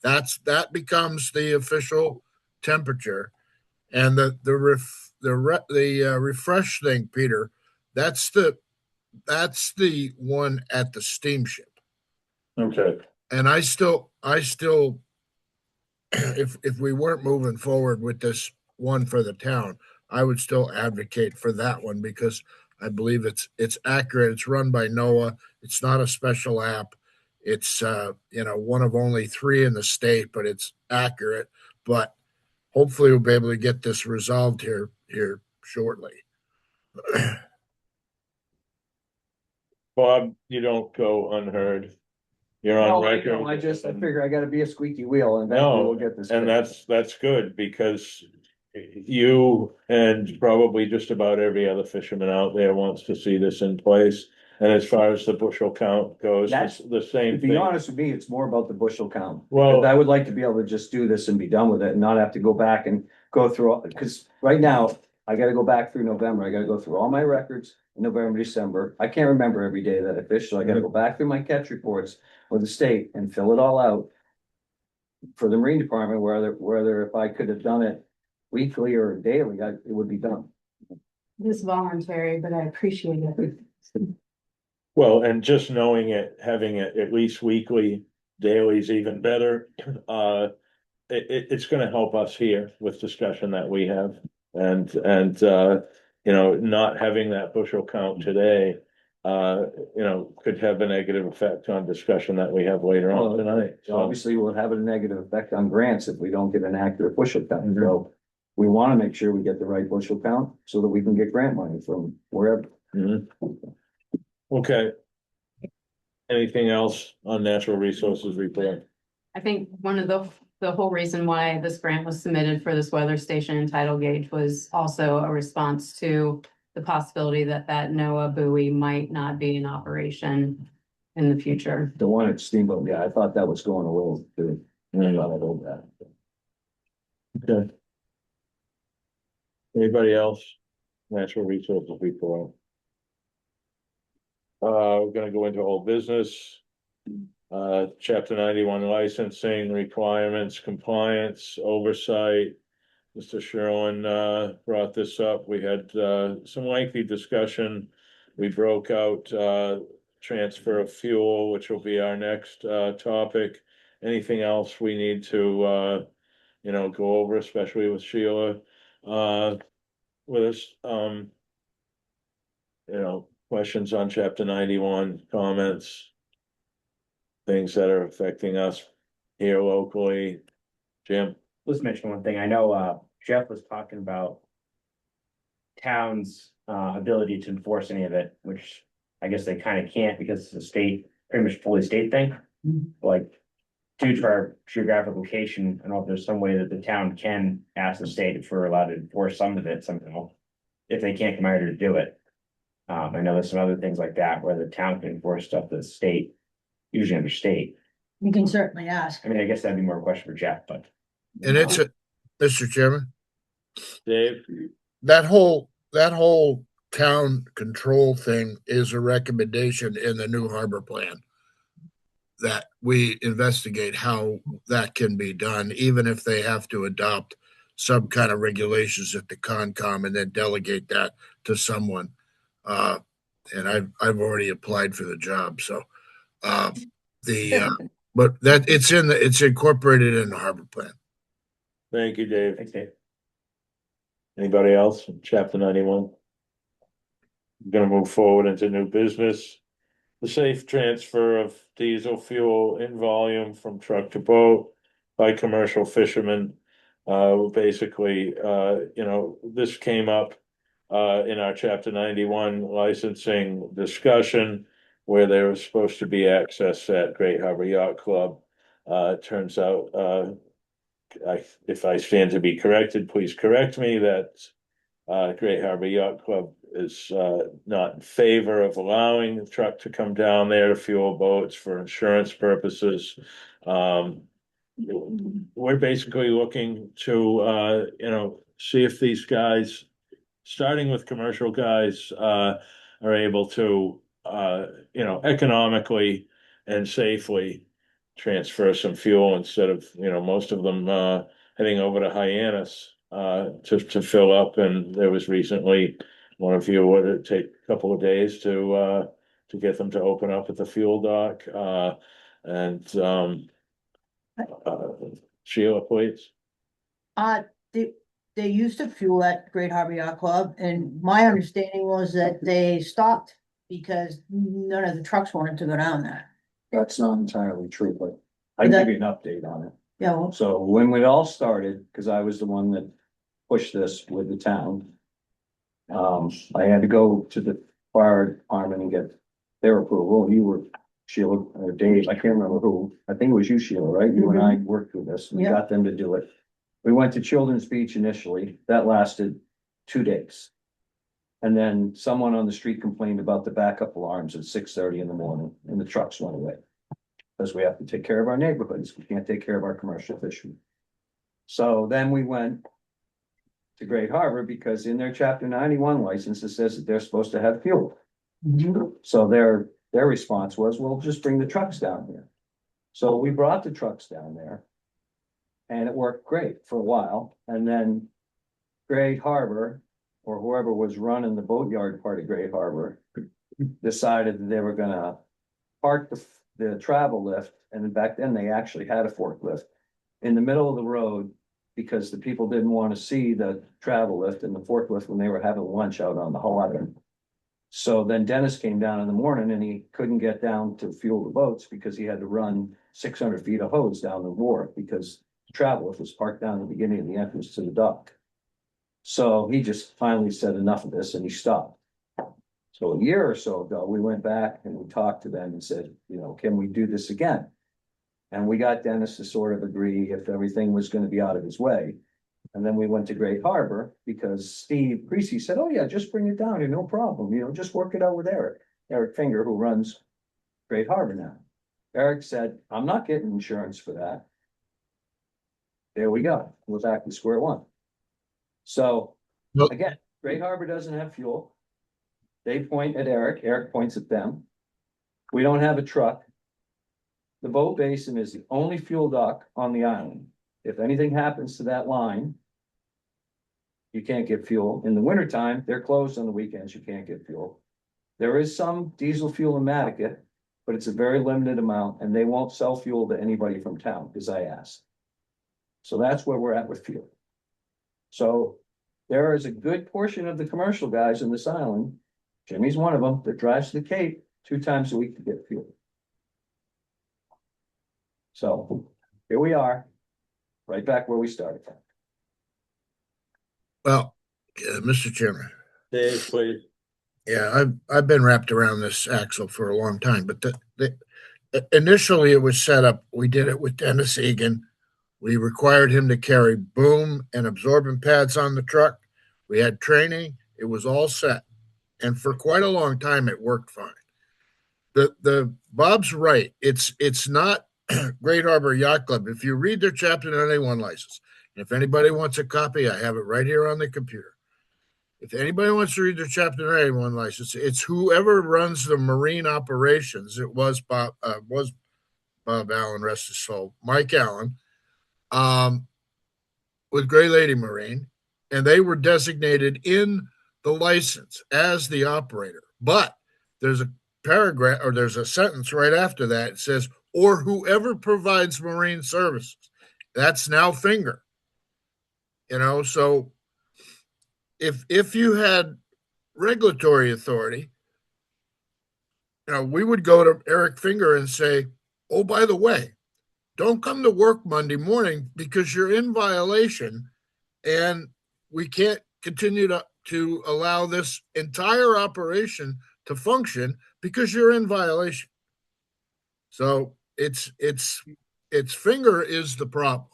Speaker 3: that becomes the official temperature. And the refresh thing, Peter, that's the one at the steamship.
Speaker 8: okay.
Speaker 3: And I still if we weren't moving forward with this one for the town, I would still advocate for that one because I believe it's accurate. It's run by NOAA. It's not a special app. It's, one of only 3 in the state, but it's accurate. But hopefully we'll be able to get this resolved here shortly.
Speaker 2: Bob, you don't go unheard. You're on
Speaker 4: No, I
Speaker 2: record.
Speaker 4: know, I figure I gotta be a squeaky wheel and eventually we'll get this.
Speaker 2: And
Speaker 4: fixed.
Speaker 2: that's good because you and probably just about every other fisherman out there wants to see this in place. And as far as the bushel count goes,
Speaker 4: That's-
Speaker 2: it's the
Speaker 4: To
Speaker 2: same
Speaker 4: be
Speaker 2: thing.
Speaker 4: honest with me, it's more about the bushel count.
Speaker 2: Well-
Speaker 4: Because I would like to be able to just do this and be done with it and not have to go back and go through, because right now, I gotta go back through November. I gotta go through all my records in November, December. I can't remember every day that I fished, so I gotta go back through my catch reports with the state and fill it all out. For the Marine Department, whether if I could have done it weekly or daily, it would be done.
Speaker 7: This is voluntary, but I appreciate it.
Speaker 2: Well, and just knowing it, having it at least weekly, daily is even better. It's gonna help us here with discussion that we have. And, not having that bushel count today, could have a negative effect on discussion that we have later on tonight. So,
Speaker 4: Obviously, we'll have a negative effect on grants if we don't get an accurate bushel count, so. We wanna make sure we get the right bushel count so that we can get grant money from wherever.
Speaker 2: mhm. Okay. Anything else on natural resources report?
Speaker 7: I think one of the whole reason why this grant was submitted for this weather station and tidal gauge was also a response to the possibility that NOAA buoy might not be in operation in the future.
Speaker 4: The one at Steamboat, yeah, I thought that was going away too. I thought I'd hold that.
Speaker 2: Okay. Anybody else? Natural resources report. We're gonna go into old business. Chapter 91 licensing requirements, compliance, oversight. Mr. Sherlin, brought this up. We had, some lengthy discussion. We broke out, transfer of fuel, which will be our next, topic. Anything else we need to, go over, especially with Sheila, with us, questions on chapter 91, comments. Things that are affecting us here locally. Jim?
Speaker 6: Let's mention one thing. I know Jeff was talking about towns' ability to enforce any of it, which I guess they kind of can't because it's a state, pretty much fully state thing. Like, due to our geographic location, I don't know if there's some way that the town can ask the state if we're allowed to enforce some of it somehow, if they can't come out here to do it. I know there's some other things like that where the town can enforce stuff that the state, usually under state.
Speaker 5: You can certainly ask.
Speaker 6: I mean, I guess that'd be more a question for Jeff, but.
Speaker 3: And Mr. Chairman,
Speaker 2: Dave?
Speaker 3: that whole town control thing is a recommendation in the new harbor plan. That we investigate how that can be done, even if they have to adopt some kind of regulations at the Concom and then delegate that to someone. And I've already applied for the job, so but that it's incorporated in the harbor plan.
Speaker 2: Thank you, Dave.
Speaker 6: Thanks, Dave.
Speaker 2: Anybody else? Chapter 91. I'm gonna move forward into new business. The safe transfer of diesel fuel in volume from truck to boat by commercial fishermen. Basically, this came up in our chapter 91 licensing discussion where there was supposed to be access at Great Harbor Yacht Club. It turns out, if I stand to be corrected, please correct me, that Great Harbor Yacht Club is not in favor of allowing the truck to come down there to fuel boats for insurance purposes. We're basically looking to, see if these guys, starting with commercial guys, are able to, economically and safely transfer some fuel instead of, most of them heading over to Hyannis to fill up. And there was recently one of you, would it take a couple of days to get them to open up at the fuel dock? Sheila, please.
Speaker 5: They used to fuel at Great Harbor Yacht Club, and my understanding was that they stopped because none of the trucks wanted to go down there.
Speaker 4: That's not entirely true, but I can give you an update on it.
Speaker 5: Yeah, well,
Speaker 4: So when it all started, because I was the one that pushed this with the town. I had to go to the fire department and get their approval. You were Sheila or Dave, I can't remember who. I think it was you, Sheila, right? You and I worked through this. We
Speaker 5: Yeah.
Speaker 4: got them to do it. We went to Children's Beach initially. That lasted 2 days. And then someone on the street complained about the backup alarms at 6:30 in the morning and the trucks went away. Because we have to take care of our neighborhoods. We can't take care of our commercial fishermen. So then we went to Great Harbor because in their chapter 91 license, it says that they're supposed to have fuel. So their response was, well, just bring the trucks down here. So we brought the trucks down there. And it worked great for a while. And then Great Harbor, or whoever was running the boatyard part of Great Harbor, decided that they were gonna park the travel lift, and back then they actually had a forklift in the middle of the road because the people didn't want to see the travel lift and the forklift when they were having lunch out on the water. So then Dennis came down in the morning and he couldn't get down to fuel the boats because he had to run 600 feet of hose down the wharf because the travel lift was parked down at the beginning of the entrance to the dock. So he just finally said enough of this and he stopped. So a year or so ago, we went back and we talked to them and said, you know, can we do this again? And we got Dennis to sort of agree if everything was gonna be out of his way. And then we went to Great Harbor because Steve Creasy said, oh yeah, just bring it down here, no problem, you know, just work it out with Eric Finger, who runs Great Harbor now. Eric said, I'm not getting insurance for that. There we go, we're back to square one. So
Speaker 3: Nope.
Speaker 4: again, Great Harbor doesn't have fuel. They point at Eric, Eric points at them. We don't have a truck. The boat basin is the only fuel dock on the island. If anything happens to that line, you can't get fuel. In the wintertime, they're closed on the weekends, you can't get fuel. There is some diesel fuel in Matticat, but it's a very limited amount and they won't sell fuel to anybody from town, because I asked. So that's where we're at with fuel. So there is a good portion of the commercial guys in this island, Jimmy's one of them, that drives to the Cape 2 times a week to get fuel. So here we are, right back where we started from.
Speaker 3: Well, Mr. Chairman,
Speaker 2: Dave, please.
Speaker 3: yeah, I've been wrapped around this axle for a long time, but initially it was set up, we did it with Dennis Egan. We required him to carry boom and absorbent pads on the truck. We had training, it was all set. And for quite a long time, it worked fine. The Bob's right. It's not Great Harbor Yacht Club. If you read their chapter 91 license, and if anybody wants a copy, I have it right here on the computer. If anybody wants to read their chapter 91 license, it's whoever runs the marine operations. It was Bob Allen, rest his soul, Mike Allen, with Gray Lady Marine, and they were designated in the license as the operator. But there's a paragraph or there's a sentence right after that. It says, or whoever provides marine services. That's now Finger. You know, so if you had regulatory authority, you know, we would go to Eric Finger and say, oh, by the way, don't come to work Monday morning because you're in violation and we can't continue to allow this entire operation to function because you're in violation. So it's Finger is the problem.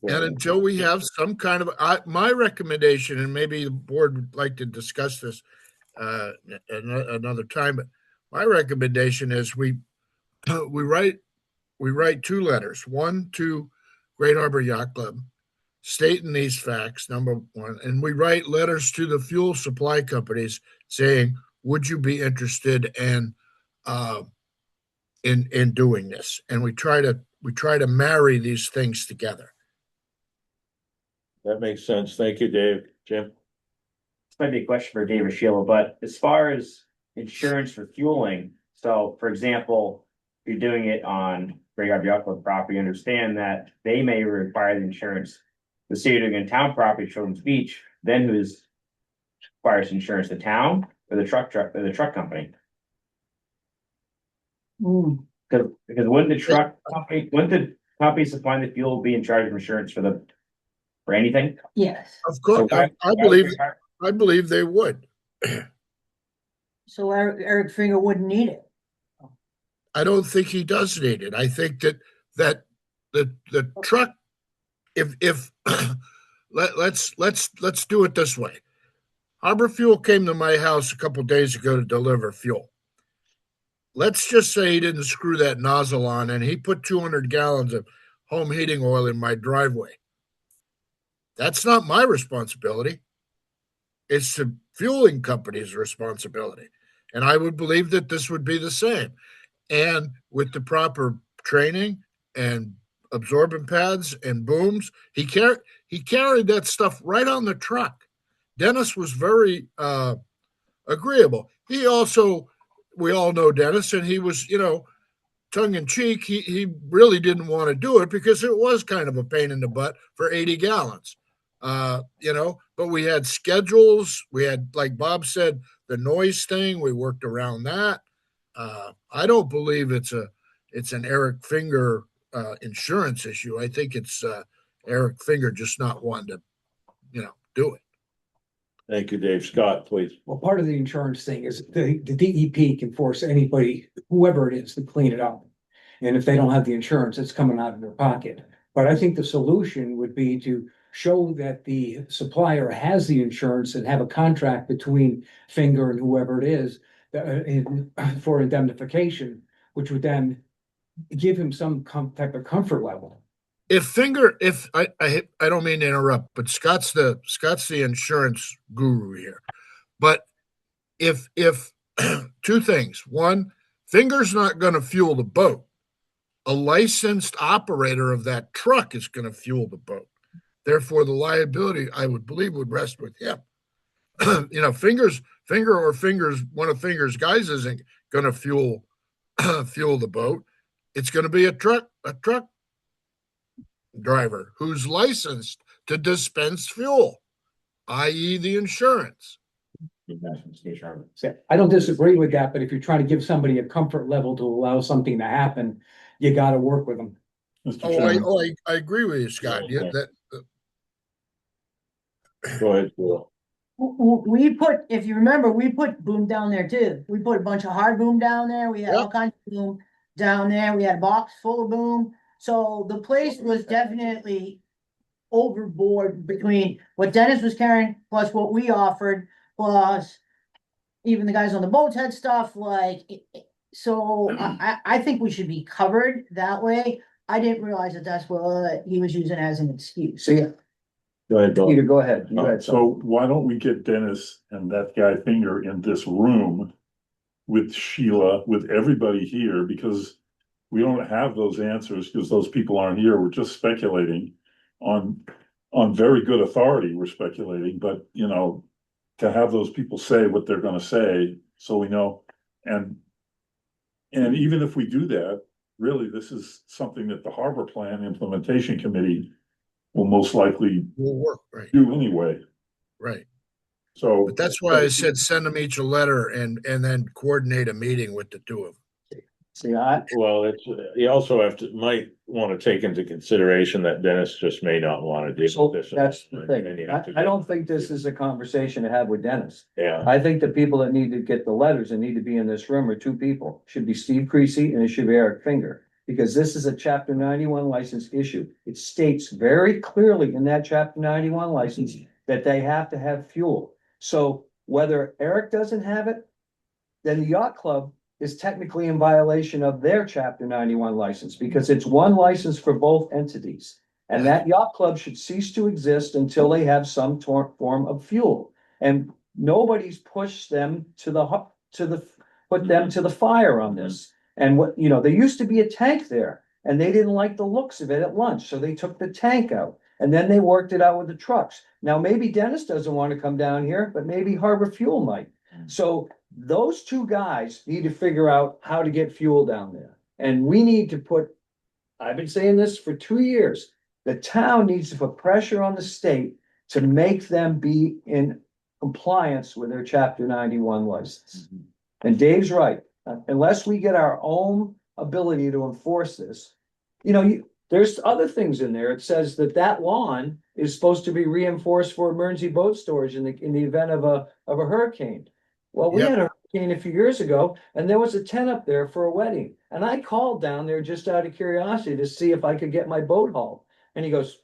Speaker 3: And until we have some kind of, my recommendation, and maybe the board would like to discuss this another time, but my recommendation is we write 2 letters, one to Great Harbor Yacht Club, stating these facts, number one, and we write letters to the fuel supply companies saying, would you be interested in doing this? And we try to marry these things together.
Speaker 2: That makes sense. Thank you, Dave. Jim?
Speaker 6: This might be a question for Dave or Sheila, but as far as insurance for fueling, so for example, if you're doing it on Great Harbor Yacht Club property, understand that they may require the insurance. The city doing in town property, Children's Beach, then who requires insurance? The town for the truck company.
Speaker 5: Hmm.
Speaker 6: Because wouldn't the company supplying the fuel be in charge of insurance for anything?
Speaker 5: Yes,
Speaker 3: Of course,
Speaker 6: So
Speaker 3: I believe they would.
Speaker 5: so Eric Finger wouldn't need it.
Speaker 3: I don't think he does need it. I think that the truck, if let's do it this way. Harbor Fuel came to my house a couple days ago to deliver fuel. Let's just say he didn't screw that nozzle on and he put 200 gallons of home heating oil in my driveway. That's not my responsibility. It's the fueling company's responsibility. And I would believe that this would be the same. And with the proper training and absorbent pads and booms, he carried that stuff right on the truck. Dennis was very agreeable. He also, we all know Dennis, and he was, tongue in cheek. He really didn't want to do it because it was kind of a pain in the butt for 80 gallons. But we had schedules. We had, like Bob said, the noise thing. We worked around that. I don't believe it's an Eric Finger insurance issue. I think it's Eric Finger just not wanting to, do it.
Speaker 2: Thank you, Dave. Scott, please.
Speaker 1: Well, part of the insurance thing is the DEP can force anybody, whoever it is, to clean it up. And if they don't have the insurance, it's coming out of their pocket. But I think the solution would be to show that the supplier has the insurance and have a contract between Finger and whoever it is for indemnification, which would then give him some type of comfort level.
Speaker 3: If I don't mean to interrupt, but Scott's the insurance guru here. But if two things. One, Finger's not going to fuel the boat. A licensed operator of that truck is going to fuel the boat. Therefore, the liability, I would believe, would rest with him. One of Finger's guys isn't going to fuel the boat. It's going to be a truck driver who's licensed to dispense fuel, i.e. the insurance.
Speaker 1: I don't disagree with that, but if you're trying to give somebody a comfort level to allow something to happen, you got to work with them.
Speaker 8: Mr.
Speaker 3: Oh,
Speaker 8: Chairman,
Speaker 3: I agree with you, Scott.
Speaker 2: Okay.
Speaker 3: That
Speaker 2: Go ahead, Bill.
Speaker 5: If you remember, we put boom down there too. We put a bunch of hard boom down there. We had all kinds of boom down there. We had a box full of boom. So the place was definitely overboard between what Dennis was carrying plus what we offered, plus even the guys on the boats had stuff so I think we should be covered that way. I didn't realize that that's what he was using as an excuse.
Speaker 4: So yeah,
Speaker 2: Go ahead, Bill.
Speaker 4: Peter, go ahead. You had something.
Speaker 8: so why don't we get Dennis and that guy Finger in this room with Sheila, with everybody here, because we don't have those answers because those people aren't here. We're just speculating on very good authority. We're speculating, but to have those people say what they're going to say, so we know. And even if we do that, really, this is something that the Harbor Plan Implementation Committee will most likely
Speaker 3: will work, right?
Speaker 8: do anyway.
Speaker 3: Right.
Speaker 8: So,
Speaker 3: But that's why I said send them each a letter and then coordinate a meeting with the two of them.
Speaker 4: See,
Speaker 2: Well, you also might want to take into consideration that Dennis just may not want to deal
Speaker 4: so
Speaker 2: with this.
Speaker 4: that's the
Speaker 2: And
Speaker 4: thing.
Speaker 2: you have to
Speaker 4: I don't think this is a conversation to have with Dennis.
Speaker 2: Yeah,
Speaker 4: I think the people that need to get the letters and need to be in this room are two people. Should be Steve Creasy and it should be Eric Finger. Because this is a chapter 91 license issue. It states very clearly in that chapter 91 license that they have to have fuel. So whether Eric doesn't have it, then the yacht club is technically in violation of their chapter 91 license because it's one license for both entities. And that yacht club should cease to exist until they have some form of fuel. And nobody's pushed them put them to the fire on this. And there used to be a tank there and they didn't like the looks of it at lunch. So they took the tank out and then they worked it out with the trucks. Now, maybe Dennis doesn't want to come down here, but maybe Harbor Fuel might. So those two guys need to figure out how to get fuel down there. And we need to I've been saying this for 2 years. The town needs to put pressure on the state to make them be in compliance with their chapter 91 license. And Dave's right, unless we get our own ability to enforce this. You know, there's other things in there. It says that lawn is supposed to be reinforced for emergency boat storage in the event of a hurricane. Well, we
Speaker 3: Yep.
Speaker 4: had a hurricane a few years ago, and there was a tent up there for a wedding. And I called down there just out of curiosity to see if I could get my boat hauled. And he goes,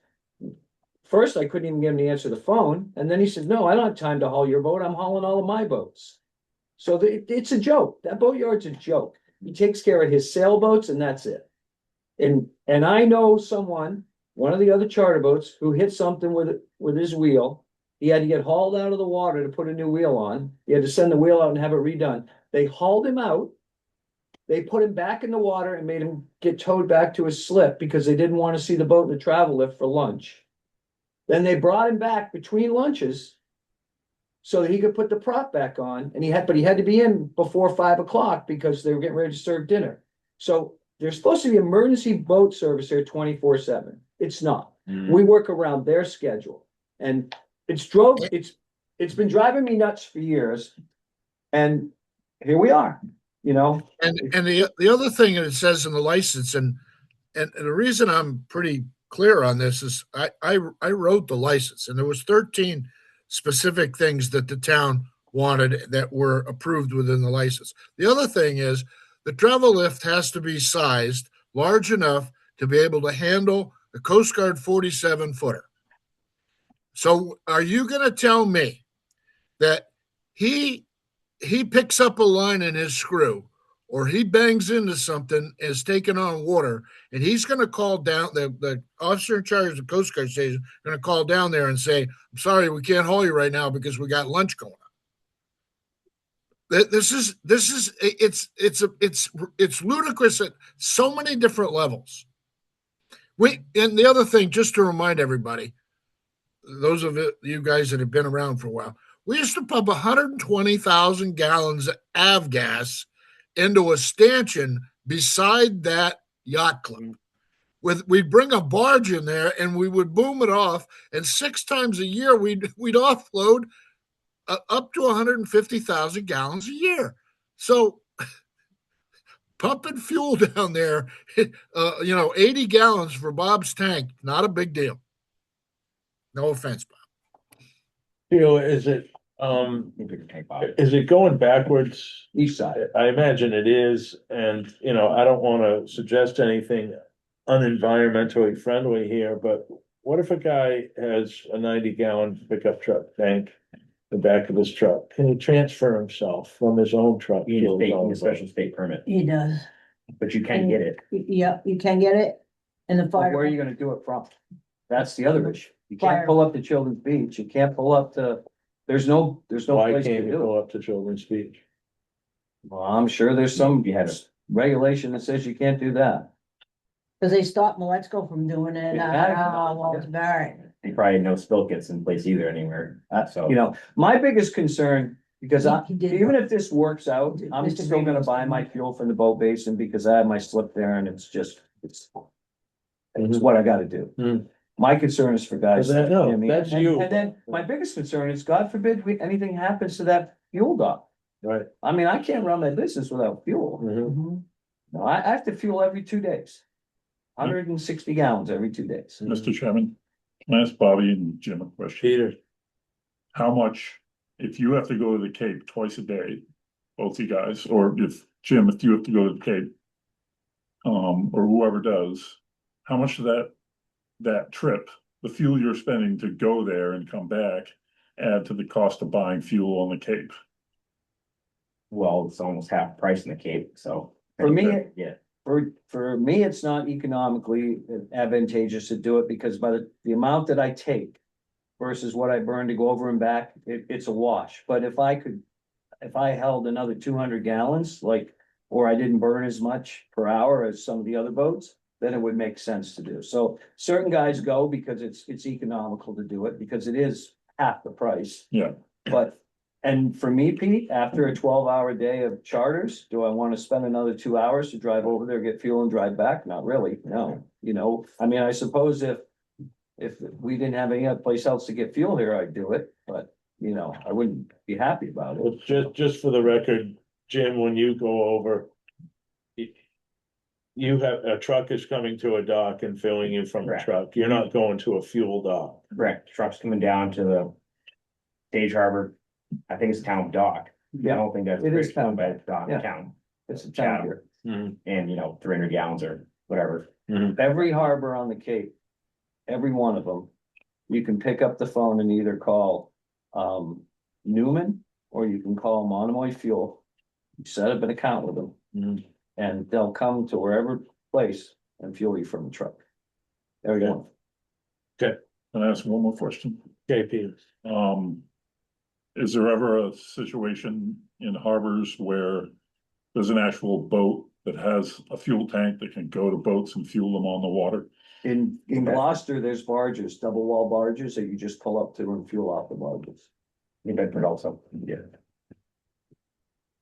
Speaker 4: first, I couldn't even get him to answer the phone. And then he said, no, I don't have time to haul your boat. I'm hauling all of my boats. So it's a joke. That boatyard's a joke. He takes care of his sailboats and that's it. And I know someone, one of the other charter boats, who hit something with his wheel. He had to get hauled out of the water to put a new wheel on. He had to send the wheel out and have it redone. They hauled him out. They put him back in the water and made him get towed back to his slip because they didn't want to see the boat in the travel lift for lunch. Then they brought him back between lunches so that he could put the prop back on, and he had to be in before 5 o'clock because they were getting ready to serve dinner. So there's supposed to be emergency boat service there 24/7. It's not. We work around their schedule, and it's been driving me nuts for years. And here we are, you know.
Speaker 3: And the other thing that it says in the license, and the reason I'm pretty clear on this is I wrote the license, and there was 13 specific things that the town wanted that were approved within the license. The other thing is the travel lift has to be sized large enough to be able to handle the Coast Guard 47 footer. So are you going to tell me that he picks up a line in his screw, or he bangs into something, is taking on water, and he's going to call down the officer in charge of the Coast Guard station, going to call down there and say, I'm sorry, we can't haul you right now because we got lunch going on. It's ludicrous at so many different levels. And the other thing, just to remind everybody, those of you guys that have been around for a while, we used to pump 120,000 gallons of avgas into a stanchion beside that yacht club. We'd bring a barge in there and we would boom it off, and 6 times a year we'd offload up to 150,000 gallons a year. So pumping fuel down there, 80 gallons for Bob's tank, not a big deal. No offense, Bob.
Speaker 2: Is it going backwards?
Speaker 4: East side.
Speaker 2: I imagine it is, and I don't want to suggest anything unenvironmentally friendly here, but what if a guy has a 90-gallon pickup truck tank in the back of his truck? Can he transfer himself from his own truck?
Speaker 6: You
Speaker 2: to his
Speaker 6: need
Speaker 2: own
Speaker 6: a special state permit,
Speaker 5: He does.
Speaker 6: but you can get it.
Speaker 5: Yep, you can get it. And the
Speaker 4: But where are
Speaker 5: fire,
Speaker 4: you gonna do it from? That's the other issue. You
Speaker 5: Fire.
Speaker 4: can't pull up to Children's Beach. You can't pull up to, there's no
Speaker 2: Why
Speaker 4: place to
Speaker 2: can't you
Speaker 4: do it.
Speaker 2: go up to Children's Beach?
Speaker 4: Well, I'm sure there's some regulation that says you can't do that.
Speaker 5: cause they stopped Maletzko from doing it, Walter Barrett.
Speaker 6: You probably had no spill kits in place either anywhere, so.
Speaker 4: You know, my biggest concern, because
Speaker 5: He did.
Speaker 4: even if this works out, I'm
Speaker 5: Mr.
Speaker 4: still gonna
Speaker 5: Green.
Speaker 4: buy my fuel from the boat basin because I have my slip there and it's what I gotta do.
Speaker 2: Mhm.
Speaker 4: My concern is for guys.
Speaker 2: Is that- no,
Speaker 4: you know what I mean?
Speaker 2: that's
Speaker 4: And-
Speaker 2: you.
Speaker 4: And then my biggest concern is, God forbid, anything happens to that fuel dock.
Speaker 2: Right.
Speaker 4: I mean, I can't run my business without fuel.
Speaker 2: Mhm.
Speaker 4: No, I have to fuel every 2 days. 160 gallons every 2 days.
Speaker 8: Mr. Chairman, can I ask Bobby and Jim a question?
Speaker 2: Peter,
Speaker 8: How much, if you have to go to the Cape twice a day, both you guys, or if Jim, if you have to go to the Cape, or whoever does, how much of that trip, the fuel you're spending to go there and come back, add to the cost of buying fuel on the Cape?
Speaker 6: Well, it's almost half price in the Cape, so.
Speaker 4: For me,
Speaker 6: Yeah,
Speaker 4: for me, it's not economically advantageous to do it because by the amount that I take versus what I burn to go over and back, it's a wash. But if I held another 200 gallons, or I didn't burn as much per hour as some of the other boats, then it would make sense to do. So certain guys go because it's economical to do it because it is half the price.
Speaker 8: Yeah.
Speaker 4: And for me, Pete, after a 12-hour day of charters, do I want to spend another 2 hours to drive over there, get fuel and drive back? Not really, no. I mean, I suppose if we didn't have any other place else to get fuel here, I'd do it, but you know, I wouldn't be happy about it.
Speaker 2: Well, just for the record, Jim, when you go over. You have, a truck is coming to a dock and filling you from a
Speaker 6: Correct.
Speaker 2: truck. You're not going to a fuel dock.
Speaker 6: Correct, trucks coming down to the Stage Harbor, I think it's town dock. I don't think that's.
Speaker 4: It is
Speaker 6: town
Speaker 4: town
Speaker 6: by
Speaker 4: dock,
Speaker 6: dock,
Speaker 4: yeah.
Speaker 6: town,
Speaker 4: It's a town here.
Speaker 6: and you know, 300 gallons or whatever.
Speaker 4: Every harbor on the Cape, every one of them, you can pick up the phone and either call Newman or you can call Monomoy Fuel. You set up an account with them and they'll come to wherever place and fuel you from the truck. Every
Speaker 2: Okay.
Speaker 4: one.
Speaker 8: Can I ask one more question?
Speaker 2: Okay, Peter.
Speaker 8: Is there ever a situation in harbors where there's an actual boat that has a fuel tank that can go to boats and fuel them on the water?
Speaker 4: In Gloucester, there's barges, double wall barges that you just pull up to and fuel off the barges.
Speaker 6: In Bedford also, yeah.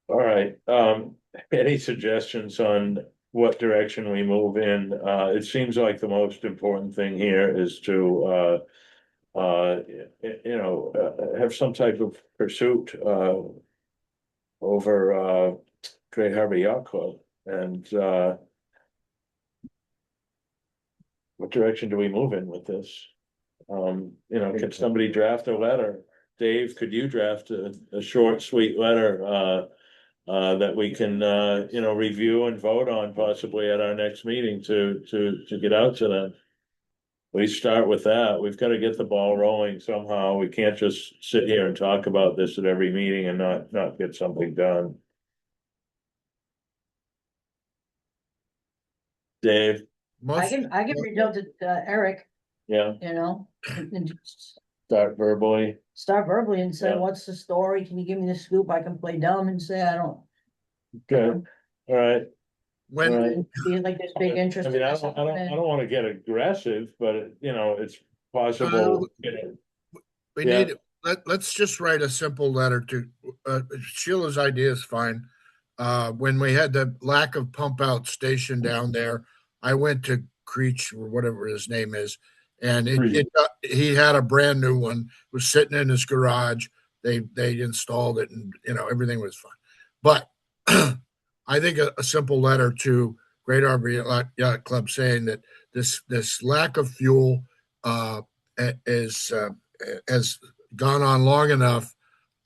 Speaker 2: All right, any suggestions on what direction we move in? It seems like the most important thing here is to, have some type of pursuit, over, Great Harbor Yacht Club and, what direction do we move in with this? Can somebody draft a letter? Dave, could you draft a short, sweet letter, that we can, review and vote on possibly at our next meeting to get out to them? We start with that. We've got to get the ball rolling somehow. We can't just sit here and talk about this at every meeting and not get something done. Dave,
Speaker 5: I can reach out to Eric,
Speaker 2: yeah,
Speaker 5: and just
Speaker 2: start verbally.
Speaker 5: start verbally and say,
Speaker 2: Yeah.
Speaker 5: what's the story? Can you give me the scoop? I can play dumb and say, I don't.
Speaker 2: Good, all right.
Speaker 3: When,
Speaker 2: Right.
Speaker 5: Feel like there's big interest.
Speaker 2: I mean,
Speaker 5: in
Speaker 2: I
Speaker 5: this
Speaker 2: don't wanna get aggressive, but it's possible.
Speaker 3: we
Speaker 2: Yeah.
Speaker 3: need, let's just write a simple letter to, Sheila's idea is fine. When we had the lack of pump out station down there, I went to Creech or whatever his name is. And he had a brand new one, was sitting in his garage. They installed it and, everything was fine. But I think a simple letter to Great Harbor Yacht Club saying that this lack of fuel is has gone on long enough,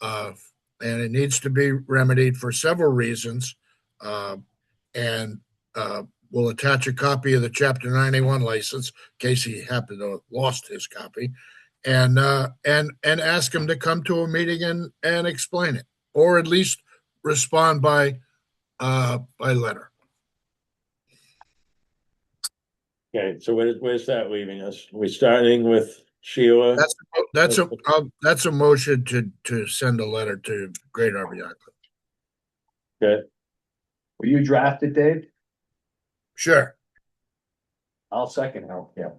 Speaker 3: and it needs to be remedied for several reasons. And we'll attach a copy of the Chapter 91 license in case he happened to have lost his copy, and ask him to come to a meeting and explain it, or at least respond by letter.
Speaker 2: Okay, so where's that leaving us? We starting with Sheila?
Speaker 3: That's a motion to send a letter to Great Harbor Yacht Club.
Speaker 2: Okay,
Speaker 4: Will you draft it, Dave?
Speaker 3: Sure.
Speaker 4: I'll second how, yeah.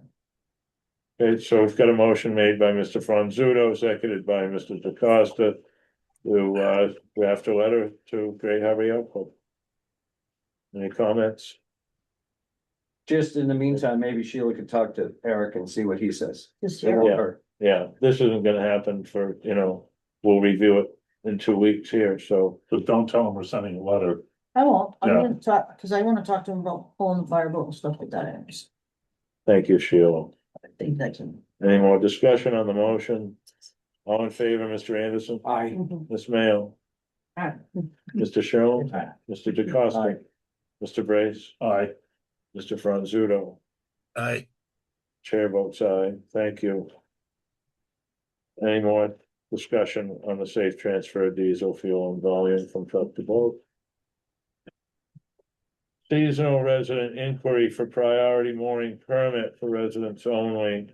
Speaker 2: okay, so we've got a motion made by Mr. Franzuto, seconded by Mr. DeCosta to draft a letter to Great Harbor Yacht Club. Any comments?
Speaker 4: Just in the meantime, maybe Sheila could talk to Eric and see what he says.
Speaker 5: Just
Speaker 4: It won't
Speaker 2: Yeah.
Speaker 4: hurt.
Speaker 2: Yeah, this isn't gonna happen for, we'll review it in 2 weeks here, so.
Speaker 8: But don't tell them we're sending a letter.
Speaker 5: I won't, I'm
Speaker 8: Yeah.
Speaker 5: gonna talk, cause I wanna talk to him about pulling the fireboat and stuff like that anyways.
Speaker 2: Thank you, Sheila.
Speaker 5: I think that can.
Speaker 2: Any more discussion on the motion? All in favor, Mr. Anderson,
Speaker 1: I,
Speaker 2: Ms. Mayo,
Speaker 5: Alright.
Speaker 2: Mr. Sherrill, Mr. DeCosta,
Speaker 4: Aye.
Speaker 2: Mr. Brace,
Speaker 8: Aye.
Speaker 2: Mr. Franzuto.
Speaker 3: I
Speaker 2: Chair votes aye. Thank you. Any more discussion on the safe transfer of diesel fuel and volume from truck to boat? Seasonal resident inquiry for priority mooring permit for residents only.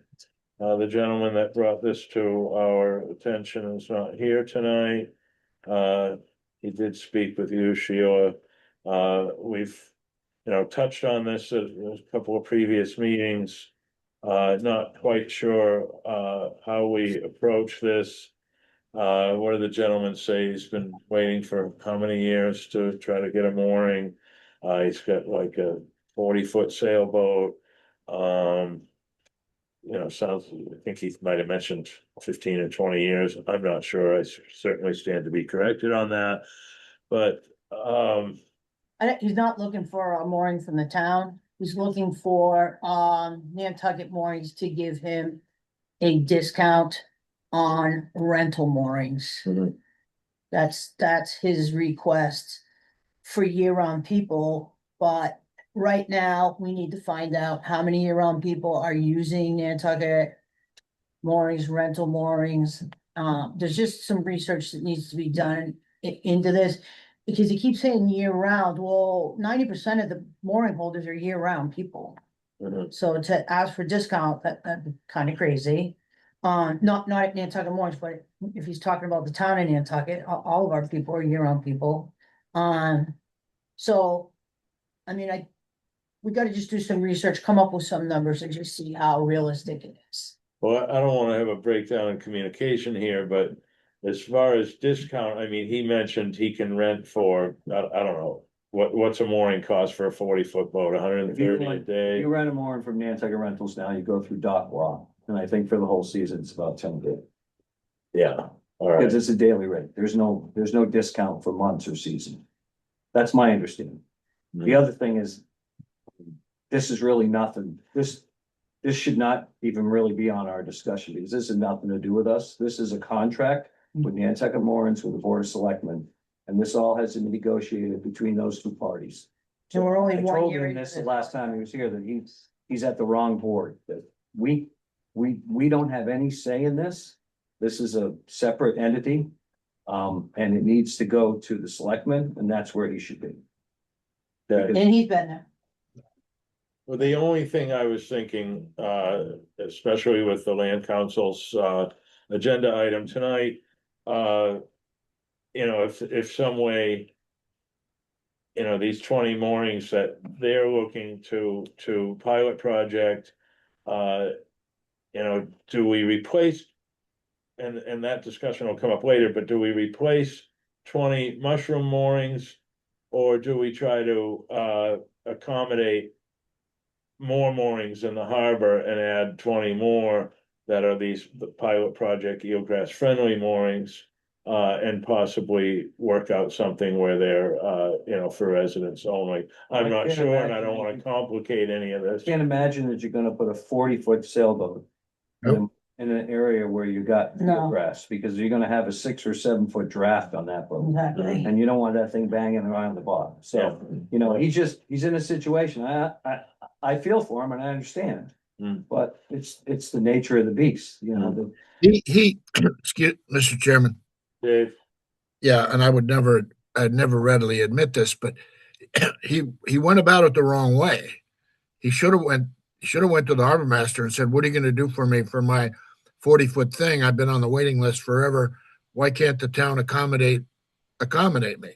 Speaker 2: The gentleman that brought this to our attention is not here tonight. He did speak with you, Sheila. We've, touched on this at a couple of previous meetings. Not quite sure, how we approach this. What did the gentleman say? He's been waiting for how many years to try to get a mooring? He's got like a 40-foot sailboat. sounds, I think he might have mentioned 15 or 20 years. I'm not sure. I certainly stand to be corrected on that. But,
Speaker 5: He's not looking for a mooring from the town. He's looking for, Nantucket Moorings to give him a discount on rental moorings.
Speaker 2: Mhm.
Speaker 5: That's his request for year-round people, but right now, we need to find out how many year-round people are using Nantucket moorings, rental moorings. There's just some research that needs to be done into this. Because he keeps saying year-round, well, 90% of the mooring holders are year-round people.
Speaker 2: Mhm.
Speaker 5: So to ask for discount, that's kind of crazy. Not at Nantucket Moorings, but if he's talking about the town of Nantucket, all of our people are year-round people. So, I mean, we gotta just do some research, come up with some numbers and just see how realistic it is.
Speaker 2: Well, I don't wanna have a breakdown in communication here, but as far as discount, I mean, he mentioned he can rent for, I don't know. What's a mooring cost for a 40-foot boat, 130 a day?
Speaker 4: You rent a mooring from Nantucket Rentals now, you go through Dock Walk, and I think for the whole season, it's about 10 days.
Speaker 2: Yeah, all right.
Speaker 4: Because it's a daily rate, there's no discount for months or season. That's my understanding. The other thing is, this is really nothing, this should not even really be on our discussion, because this has nothing to do with us. This is a contract with Nantucket Moorings with the Board of Selectmen. And this all has to be negotiated between those two parties.
Speaker 5: And we're only
Speaker 4: I
Speaker 5: one
Speaker 4: told
Speaker 5: year
Speaker 4: him
Speaker 5: into
Speaker 4: this the
Speaker 5: this.
Speaker 4: last time he was here, that he's at the wrong board, that we don't have any say in this. This is a separate entity. And it needs to go to the selectmen, and that's where he should be.
Speaker 2: Okay.
Speaker 5: And he's been there.
Speaker 2: Well, the only thing I was thinking, especially with the land council's, agenda item tonight, if some way. These 20 moorings that they're looking to pilot project, do we replace? And that discussion will come up later, but do we replace 20 mushroom moorings? Or do we try to, accommodate more moorings in the harbor and add 20 more that are the pilot project eelgrass friendly moorings? And possibly work out something where they're, for residents only. I'm
Speaker 4: I
Speaker 2: not
Speaker 4: can't
Speaker 2: sure, and I
Speaker 4: imagine
Speaker 2: don't
Speaker 4: you
Speaker 2: wanna
Speaker 4: can-
Speaker 2: complicate any of this.
Speaker 4: Can't imagine that you're gonna put a 40-foot sailboat in an area where you got
Speaker 5: No.
Speaker 4: grass, because you're gonna have a 6 or 7 foot draft on that boat.
Speaker 5: Exactly.
Speaker 4: And you don't want that thing banging around the bottom. So, he's in a situation. I feel for him and I understand.
Speaker 2: Mm.
Speaker 4: But it's the nature of the beast,
Speaker 3: He, excuse, Mr. Chairman,
Speaker 2: Dave,
Speaker 3: yeah, and I'd never readily admit this, but he went about it the wrong way. He should have went to the harbor master and said, "What are you going to do for me for my 40-foot thing? I've been on the waiting list forever. Why can't the town accommodate me?"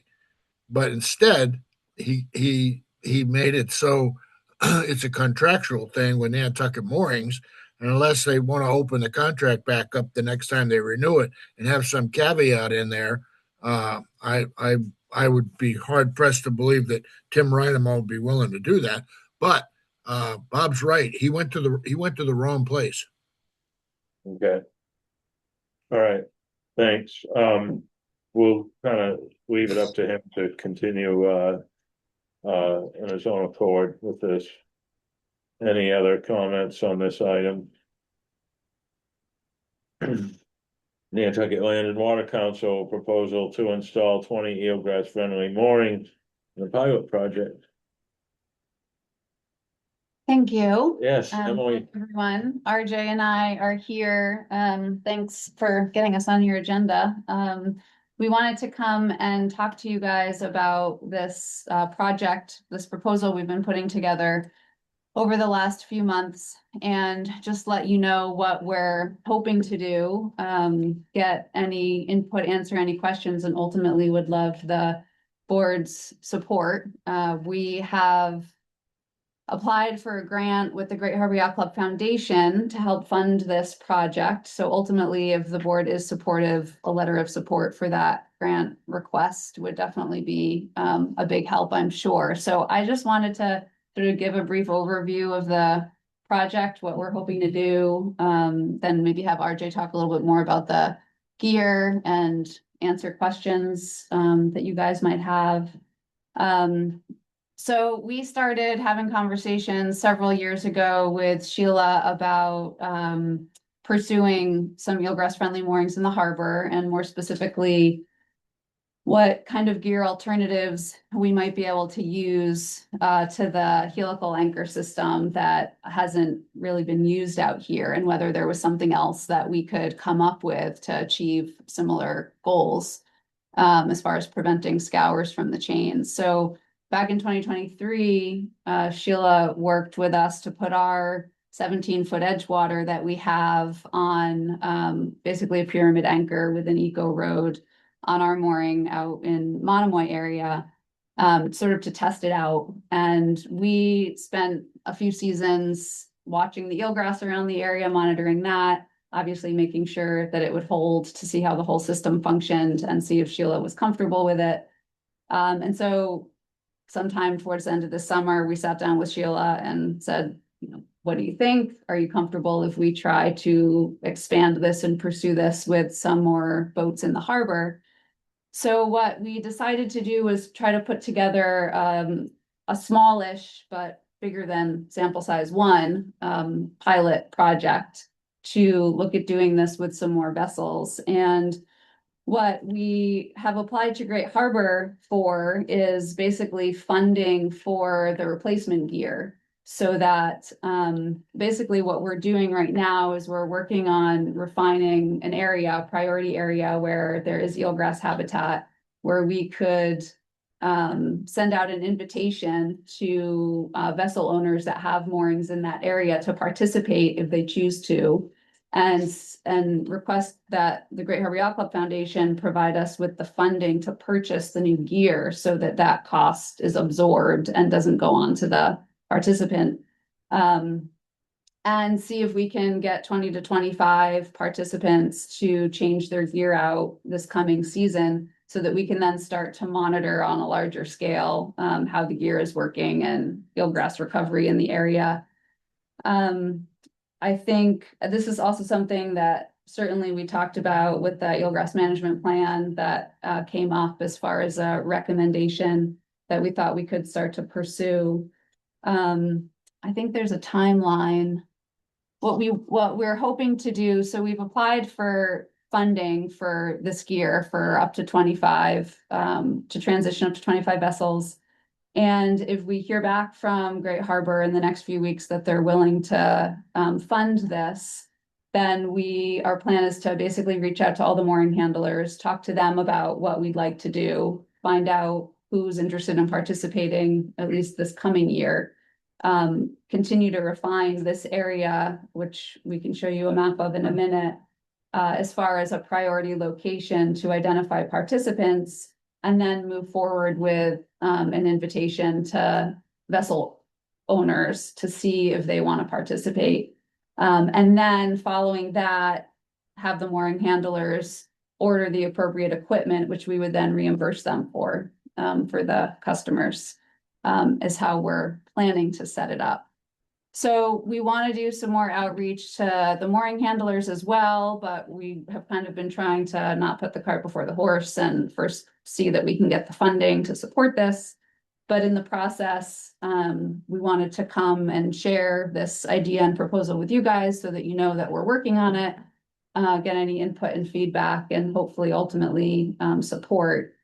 Speaker 3: But instead, he made it so it's a contractual thing with Nantucket Moorings, and unless they want to open the contract back up the next time they renew it and have some caveat in there, I would be hard pressed to believe that Tim Reinemo would be willing to do that. But Bob's right. He went to the wrong place.
Speaker 2: okay. All right, thanks. We'll kind of leave it up to him to continue, in his own accord with this. Any other comments on this item? Nantucket Land and Water Council proposal to install 20 eelgrass friendly moorings in a pilot project.
Speaker 7: Thank you.
Speaker 2: Yes, Emily.
Speaker 7: Everyone, RJ and I are here. Thanks for getting us on your agenda. We wanted to come and talk to you guys about this project, this proposal we've been putting together over the last few months, and just let you know what we're hoping to do. Get any input, answer any questions, and ultimately would love the board's support. We have applied for a grant with the Great Harbor Yacht Club Foundation to help fund this project. So ultimately, if the board is supportive, a letter of support for that grant request would definitely be a big help, I'm sure. So I just wanted to sort of give a brief overview of the project, what we're hoping to do. Then maybe have RJ talk a little bit more about the gear and answer questions that you guys might have. So we started having conversations several years ago with Sheila about pursuing some eelgrass friendly moorings in the harbor, and more specifically, what kind of gear alternatives we might be able to use to the helical anchor system that hasn't really been used out here, and whether there was something else that we could come up with to achieve similar goals as far as preventing scours from the chains. So back in 2023, Sheila worked with us to put our 17-foot Edgewater that we have on basically a pyramid anchor with an eco road on our mooring out in Monomoy area, sort of to test it out. And we spent a few seasons watching the eelgrass around the area, monitoring that, obviously making sure that it would hold to see how the whole system functioned and see if Sheila was comfortable with it. And so sometime towards the end of the summer, we sat down with Sheila and said, you know, what do you think? Are you comfortable if we try to expand this and pursue this with some more boats in the harbor? So what we decided to do was try to put together a smallish but bigger than sample size one pilot project to look at doing this with some more vessels. And what we have applied to Great Harbor for is basically funding for the replacement gear. So that basically what we're doing right now is we're working on refining an area, a priority area where there is eelgrass habitat, where we could send out an invitation to vessel owners that have moorings in that area to participate if they choose to, and request that the Great Harbor Yacht Club Foundation provide us with the funding to purchase the new gear so that that cost is absorbed and doesn't go on to the participant. And see if we can get 20 to 25 participants to change their gear out this coming season, so that we can then start to monitor on a larger scale how the gear is working and eelgrass recovery in the area. I think this is also something that certainly we talked about with the eelgrass management plan that came up as far as a recommendation that we thought we could start to pursue. I think there's a timeline. What we're hoping to do, so we've applied for funding for this gear for up to 25, to transition up to 25 vessels. And if we hear back from Great Harbor in the next few weeks that they're willing to fund this, then our plan is to basically reach out to all the mooring handlers, talk to them about what we'd like to do, find out who's interested in participating at least this coming year. Continue to refine this area, which we can show you a map of in a minute, as far as a priority location to identify participants, and then move forward with an invitation to vessel owners to see if they want to participate. And then following that, have the mooring handlers order the appropriate equipment, which we would then reimburse them for the customers, is how we're planning to set it up. So we want to do some more outreach to the mooring handlers as well, but we have kind of been trying to not put the cart before the horse and first see that we can get the funding to support this. But in the process, we wanted to come and share this idea and proposal with you guys so that you know that we're working on it, get any input and feedback, and hopefully ultimately support.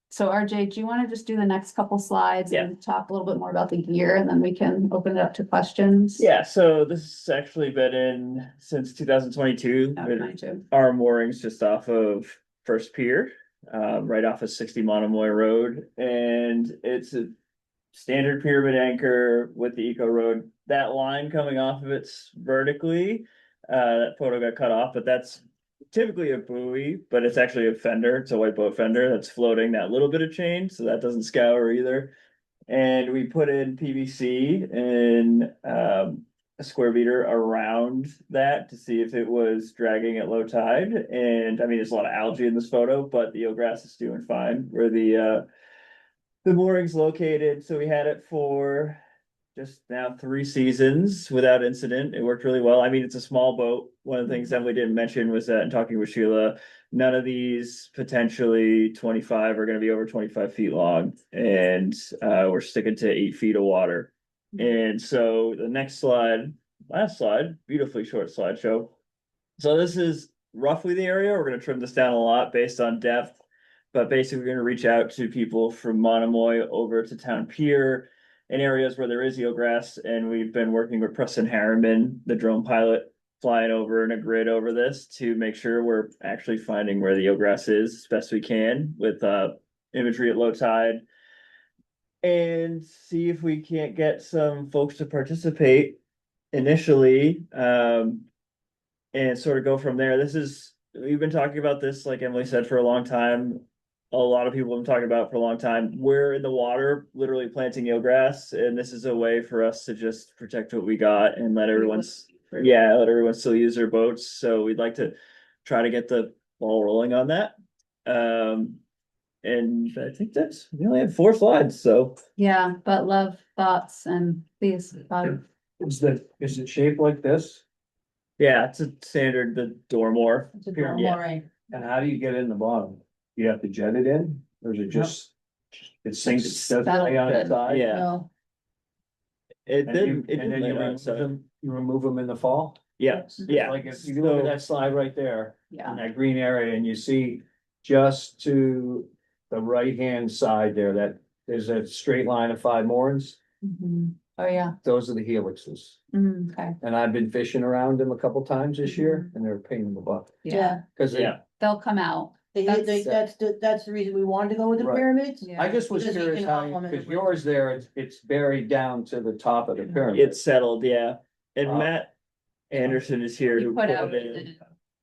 Speaker 7: So RJ, do you want to just do the next couple slides and talk a little bit more about the gear, and then we can open it up to questions?
Speaker 10: Yeah, so this has actually been in since 2022.
Speaker 7: Oh, 22.
Speaker 10: Our moorings just off of First Pier, right off of 60 Monomoy Road. And it's a standard pyramid anchor with the eco road. That line coming off of it's vertically, that photo got cut off, but that's typically a buoy, but it's actually a fender. It's a white boat fender that's floating that little bit of chain, so that doesn't scour either. And we put in PVC and a square meter around that to see if it was dragging at low tide. And I mean, there's a lot of algae in this photo, but the eelgrass is doing fine where the moorings located. So we had it for just now 3 seasons without incident. It worked really well. I mean, it's a small boat. One of the things Emily didn't mention was that in talking with Sheila, none of these potentially 25 are gonna be over 25 feet long. And we're sticking to 8 feet of water. And so the next slide, last slide, beautifully short slideshow. So this is roughly the area. We're gonna trim this down a lot based on depth. But basically, we're gonna reach out to people from Monomoy over to Town Pier in areas where there is eelgrass, and we've been working with Preston Harriman, the drone pilot, flying over in a grid over this to make sure we're actually finding where the eelgrass is as best we can with imagery at low tide. And see if we can't get some folks to participate initially, and sort of go from there. We've been talking about this, like Emily said, for a long time. A lot of people have been talking about it for a long time. We're in the water, literally planting eelgrass, and this is a way for us to just protect what we got and let everyone still use their boats. So we'd like to try to get the ball rolling on that. And I think we only have 4 slides, so.
Speaker 7: Yeah, but love, thoughts, and please, Bob.
Speaker 4: Is it shaped like this?
Speaker 10: Yeah, it's a standard, the Dormore.
Speaker 5: It's a
Speaker 10: Pyramid.
Speaker 5: dormer anchor.
Speaker 4: And how do you get in the bottom? You have to jet it in, or is it just? It sinks, does
Speaker 7: That'll
Speaker 4: stay on its
Speaker 7: fit.
Speaker 4: side?
Speaker 10: Yeah,
Speaker 5: No,
Speaker 10: it
Speaker 4: And you,
Speaker 10: did, it
Speaker 4: and
Speaker 10: did
Speaker 4: then
Speaker 10: lay
Speaker 4: you
Speaker 10: on
Speaker 4: remove
Speaker 10: its side.
Speaker 4: them, in the fall?
Speaker 10: Yeah, yeah.
Speaker 4: Like if you look at that slide right there,
Speaker 7: Yeah.
Speaker 4: in that green area, and you see just to the right-hand side there, that there's a straight line of 5 moorings.
Speaker 7: Mhm. Oh, yeah.
Speaker 4: Those are the helixes.
Speaker 7: Okay.
Speaker 4: And I've been fishing around them a couple times this year, and they're a pain in the butt.
Speaker 5: yeah,
Speaker 4: Cause
Speaker 10: Yeah.
Speaker 7: They'll come out.
Speaker 5: that's the reason we wanted to go with the
Speaker 4: Right.
Speaker 5: pyramids.
Speaker 7: Yeah.
Speaker 4: I just was
Speaker 5: Because you
Speaker 4: curious
Speaker 5: can
Speaker 4: how,
Speaker 5: haul 'em in the
Speaker 4: cause yours there, it's buried down to the top of the pyramid.
Speaker 10: It's settled, yeah. And
Speaker 4: Uh,
Speaker 10: Matt Anderson is here.
Speaker 7: We
Speaker 10: who
Speaker 7: put
Speaker 10: put
Speaker 7: out.
Speaker 10: it in.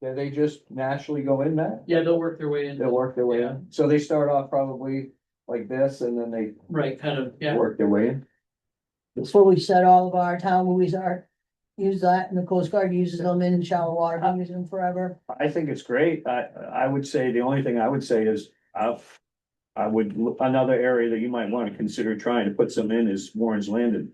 Speaker 4: Do they just naturally go in that?
Speaker 11: Yeah, they'll work their way in.
Speaker 4: They'll work their way
Speaker 11: Yeah.
Speaker 4: in. So they start off probably like this and then they
Speaker 11: Right, kind of, yeah.
Speaker 4: work their way in.
Speaker 5: That's what we said all of our town movies are, use that, and the Coast Guard uses them in shallow water, been using them forever.
Speaker 4: I think it's great. I would say, the only thing I would say is, another area that you might want to consider trying to put some in is Warren's Landing.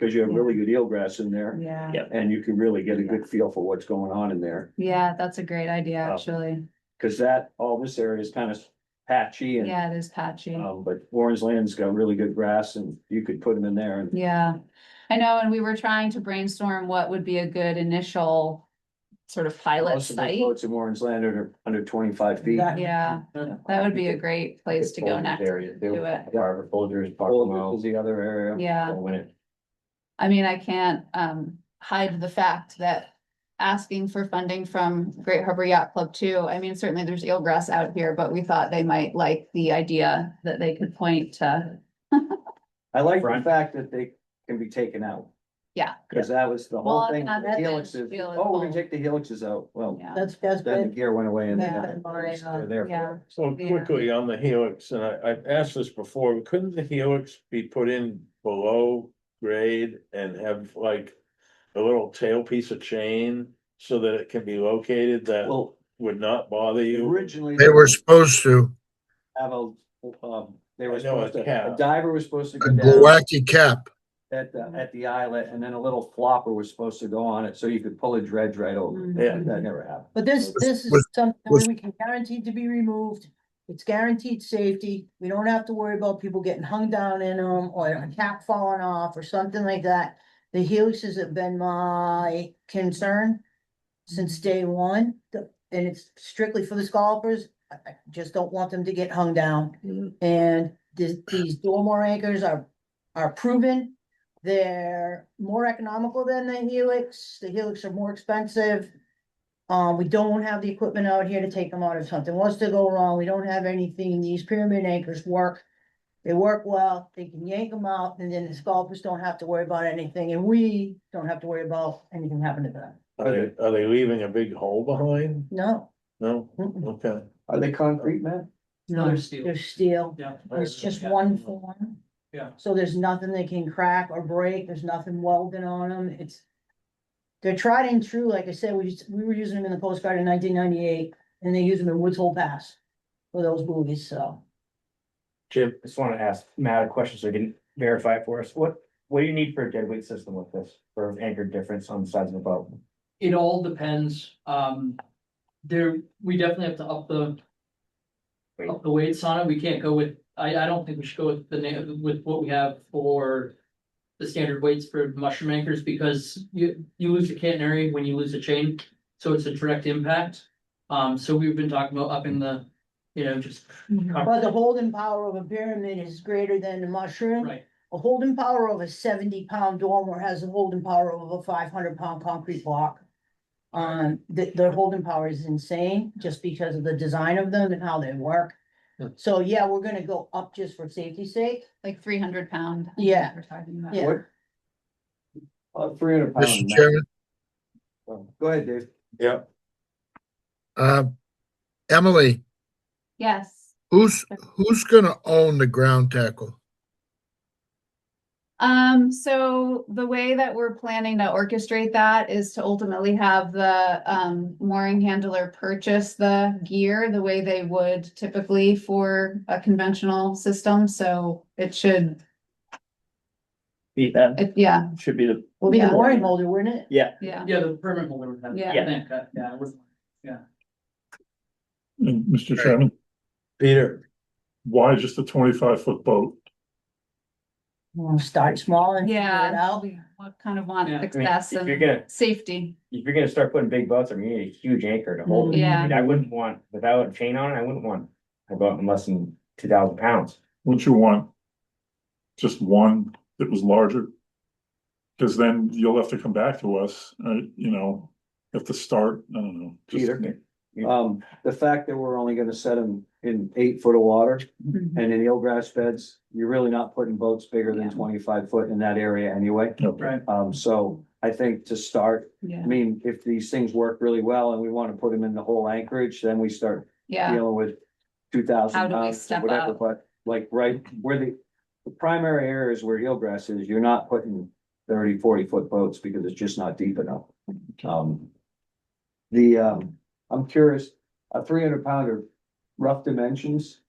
Speaker 4: Cause you have really good eelgrass in there
Speaker 7: Yeah.
Speaker 10: Yeah.
Speaker 4: and you can really get a good feel for what's going on in there.
Speaker 7: Yeah, that's a great idea,
Speaker 4: Oh.
Speaker 7: actually.
Speaker 4: Cause all this area is kind of patchy and,
Speaker 7: Yeah, it is patchy.
Speaker 4: but Warren's Land's got really good grass and you could put them in there and.
Speaker 7: Yeah, I know, and we were trying to brainstorm what would be a good initial sort of pilot
Speaker 4: Most of the
Speaker 7: site.
Speaker 4: boats in Warren's Land are under 25 feet.
Speaker 5: Exactly.
Speaker 7: Yeah, that would be a great place to go
Speaker 6: Folgers
Speaker 7: next.
Speaker 6: area,
Speaker 7: do it.
Speaker 6: Harbor Folgers,
Speaker 4: Well, is the other area.
Speaker 7: Yeah,
Speaker 6: Win it.
Speaker 7: I mean, I can't hide the fact that asking for funding from Great Harbor Yacht Club too, I mean, certainly there's eelgrass out here, but we thought they might like the idea that they could point to.
Speaker 4: I like the
Speaker 6: Front.
Speaker 4: fact that they can be taken out.
Speaker 7: Yeah.
Speaker 4: Cause that was the
Speaker 7: Well,
Speaker 4: whole thing,
Speaker 7: that's
Speaker 4: the
Speaker 7: been
Speaker 4: helixes,
Speaker 7: Sheila's
Speaker 4: oh, we're gonna
Speaker 7: whole-
Speaker 4: take the helixes out, well,
Speaker 7: Yeah.
Speaker 5: That's
Speaker 4: then the
Speaker 5: been,
Speaker 4: gear went away and
Speaker 5: Yeah.
Speaker 4: then they're there.
Speaker 7: Yeah.
Speaker 2: So
Speaker 7: Yeah.
Speaker 2: quickly on the helix, and I've asked this before, couldn't the helix be put in below grade and have like a little tail piece of chain so that it can be located that
Speaker 4: Well,
Speaker 2: would not bother you?
Speaker 4: originally.
Speaker 3: They were supposed to,
Speaker 4: Have they were
Speaker 2: I know
Speaker 4: supposed
Speaker 2: a
Speaker 4: to,
Speaker 2: cap.
Speaker 4: a diver was supposed to
Speaker 3: a
Speaker 4: go down
Speaker 3: wacky cap.
Speaker 4: at the eyelet and then a little flopper was supposed to go on it, so you could pull a dredge right over.
Speaker 7: Mm.
Speaker 2: Yeah.
Speaker 4: That never happened.
Speaker 5: but this is
Speaker 3: Was-
Speaker 5: something
Speaker 3: was-
Speaker 5: where we can guarantee to be removed. It's guaranteed safety. We don't have to worry about people getting hung down in them or a cap falling off or something like that. The helixes have been my concern since day one, and it's strictly for the scalpers. I just don't want them to get hung down. And these Dormore anchors are proven. They're more economical than the helix. The helix are more expensive. We don't have the equipment out here to take them out if something was to go wrong. We don't have anything. These pyramid anchors work. They work well. They can yank them out and then the scalpers don't have to worry about anything and we don't have to worry about anything happening to them.
Speaker 2: Are they leaving a big hole behind?
Speaker 5: No.
Speaker 2: No?
Speaker 5: Mm-mm.
Speaker 2: Okay.
Speaker 4: Are they concrete, man?
Speaker 5: No,
Speaker 11: They're steel.
Speaker 5: they're steel.
Speaker 11: Yeah.
Speaker 5: It's just one form.
Speaker 11: Yeah.
Speaker 5: So there's nothing they can crack or break. There's nothing welded on them. They're tried and true. Like I said, we were using them in the Coast Guard in 1998 and they use them in Woods Hole Pass for those buoys, so.
Speaker 6: Jim, just want to ask Matt a question so he can verify it for us. what do you need for a deadweight system with this, for anchor difference on the sides of the boat?
Speaker 11: It all depends, we definitely have to up the weights on it, we can't go with, I don't think we should go with with what we have for the standard weights for mushroom anchors, because you lose the catenary when you lose a chain, so it's a direct impact. So we've been talking about upping the, just.
Speaker 5: But the holding power of a pyramid is greater than the mushroom.
Speaker 11: Right,
Speaker 5: A holding power of a 70-pound dormer has a holding power of a 500-pound concrete block. The holding power is insane just because of the design of them and how they work. So yeah, we're gonna go up just for safety's sake.
Speaker 7: Like 300 pound.
Speaker 5: Yeah.
Speaker 7: We're talking about.
Speaker 5: Yeah.
Speaker 4: What? 300
Speaker 3: Mr.
Speaker 4: pound.
Speaker 3: Chairman,
Speaker 4: Go ahead, Dave.
Speaker 2: Yeah.
Speaker 3: Emily,
Speaker 7: Yes.
Speaker 3: who's gonna own the ground tackle?
Speaker 7: So the way that we're planning to orchestrate that is to ultimately have the mooring handler purchase the gear the way they would typically for a conventional system, so it should,
Speaker 10: Beat that,
Speaker 7: yeah,
Speaker 10: should be the,
Speaker 5: Will be the
Speaker 7: Yeah.
Speaker 5: mooring holder, wouldn't it?
Speaker 10: yeah.
Speaker 7: yeah.
Speaker 11: yeah, the permit holder would have.
Speaker 7: Yeah.
Speaker 11: I think, yeah,
Speaker 8: And Mr. Chairman,
Speaker 2: Peter,
Speaker 8: why just a 25-foot boat?
Speaker 5: We'll start small and figure it
Speaker 7: Yeah,
Speaker 5: out.
Speaker 7: we kind of want
Speaker 11: Yeah, I mean,
Speaker 7: success
Speaker 6: if you're
Speaker 7: and
Speaker 6: gonna-
Speaker 7: safety,
Speaker 6: If you're gonna start putting big boats, I mean, you need a huge anchor to hold it.
Speaker 7: Yeah.
Speaker 6: I mean, I wouldn't want, without a chain on it, I wouldn't want a boat less than 2,000 pounds.
Speaker 8: Wouldn't you want just one that was larger? Because then you'll have to come back to us, have to start, I don't know. just-
Speaker 4: Peter, the fact that we're only gonna set them in 8 foot of water
Speaker 7: Mhm.
Speaker 4: and in eelgrass beds, you're really not putting boats bigger than
Speaker 7: Yeah.
Speaker 4: 25 foot in that area anyway.
Speaker 8: Okay.
Speaker 11: right.
Speaker 4: So I think to start,
Speaker 7: yeah,
Speaker 4: I mean, if these things work really well and we wanna put them in the whole anchorage, then we start
Speaker 7: yeah,
Speaker 4: dealing with 2,000
Speaker 7: How do we
Speaker 4: pounds, or
Speaker 7: step
Speaker 4: whatever,
Speaker 7: up?
Speaker 4: but like right where the primary areas where eelgrass is, you're not putting 30, 40 foot boats because it's just not deep enough. I'm curious, a 300 pounder, rough dimensions,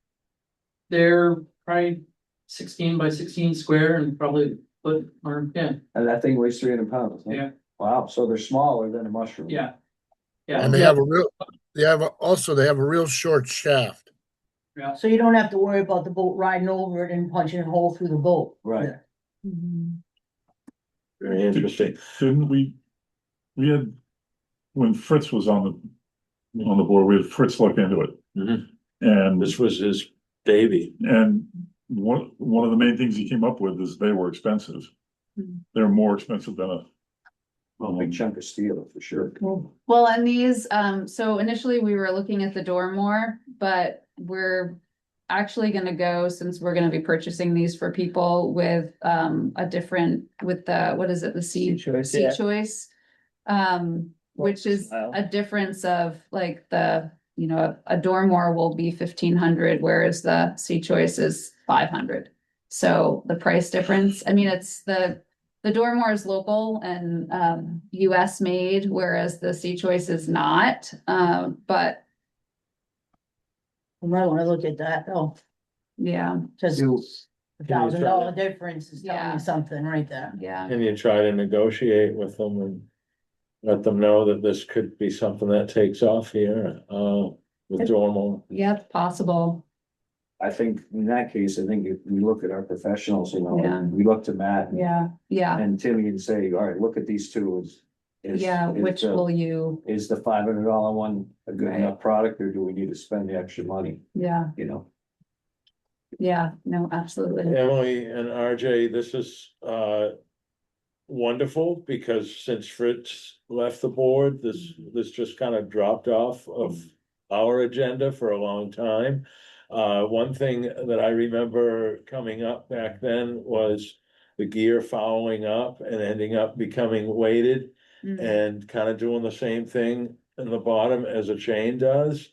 Speaker 11: They're probably 16 by 16 square and probably foot, or, yeah,
Speaker 4: and that thing weighs 300 pounds. huh?
Speaker 11: Yeah.
Speaker 4: Wow, so they're smaller than a mushroom.
Speaker 11: yeah. Yeah.
Speaker 3: And they
Speaker 11: yeah,
Speaker 3: have a real short shaft.
Speaker 11: Yeah,
Speaker 5: So you don't have to worry about the boat riding over it and punching a hole through the boat.
Speaker 4: Right.
Speaker 2: very interesting.
Speaker 8: Didn't we had, when Fritz was on the board, we had Fritz look into it.
Speaker 2: Mhm.
Speaker 8: And
Speaker 2: This was his baby.
Speaker 8: And one of the main things he came up with is they were expensive.
Speaker 7: Mhm.
Speaker 8: They're more expensive than
Speaker 4: A big chunk of steel for sure.
Speaker 7: well, and these, so initially we were looking at the Dormore, but we're actually gonna go, since we're gonna be purchasing these for people with, a different, with the, what is it, the
Speaker 10: Sea choice,
Speaker 7: Sea
Speaker 10: yeah.
Speaker 7: Choice. Which is
Speaker 10: Wow.
Speaker 7: a difference of like a Dormore will be 1,500, whereas the Sea Choice is 500. So the price difference, I mean, it's the Dormore is local and US made, whereas the Sea Choice is not. But
Speaker 5: You might wanna look at that though,
Speaker 7: yeah,
Speaker 5: just
Speaker 4: You-
Speaker 5: $1,000 difference is telling
Speaker 7: Yeah.
Speaker 5: you something right there.
Speaker 7: yeah,
Speaker 2: Can you try to negotiate with them and let them know that this could be something that takes off here, with Dormo?
Speaker 7: yep, possible.
Speaker 4: I think in that case, I think if we look at our professionals,
Speaker 7: Yeah.
Speaker 4: and we look to Matt
Speaker 7: Yeah,
Speaker 4: and Timmy and say, all right, look at these two, is
Speaker 7: which
Speaker 4: the-
Speaker 7: will you,
Speaker 4: is the $500 one a good
Speaker 7: Right.
Speaker 4: enough product, or do we need to spend the extra money,
Speaker 7: yeah, no, absolutely.
Speaker 2: Emily and RJ, this is wonderful, because since Fritz left the board, this just kind of dropped off of our agenda for a long time. One thing that I remember coming up back then was the gear following up and ending up becoming weighted
Speaker 7: Mhm.
Speaker 2: and kind of doing the same thing in the bottom as a chain does.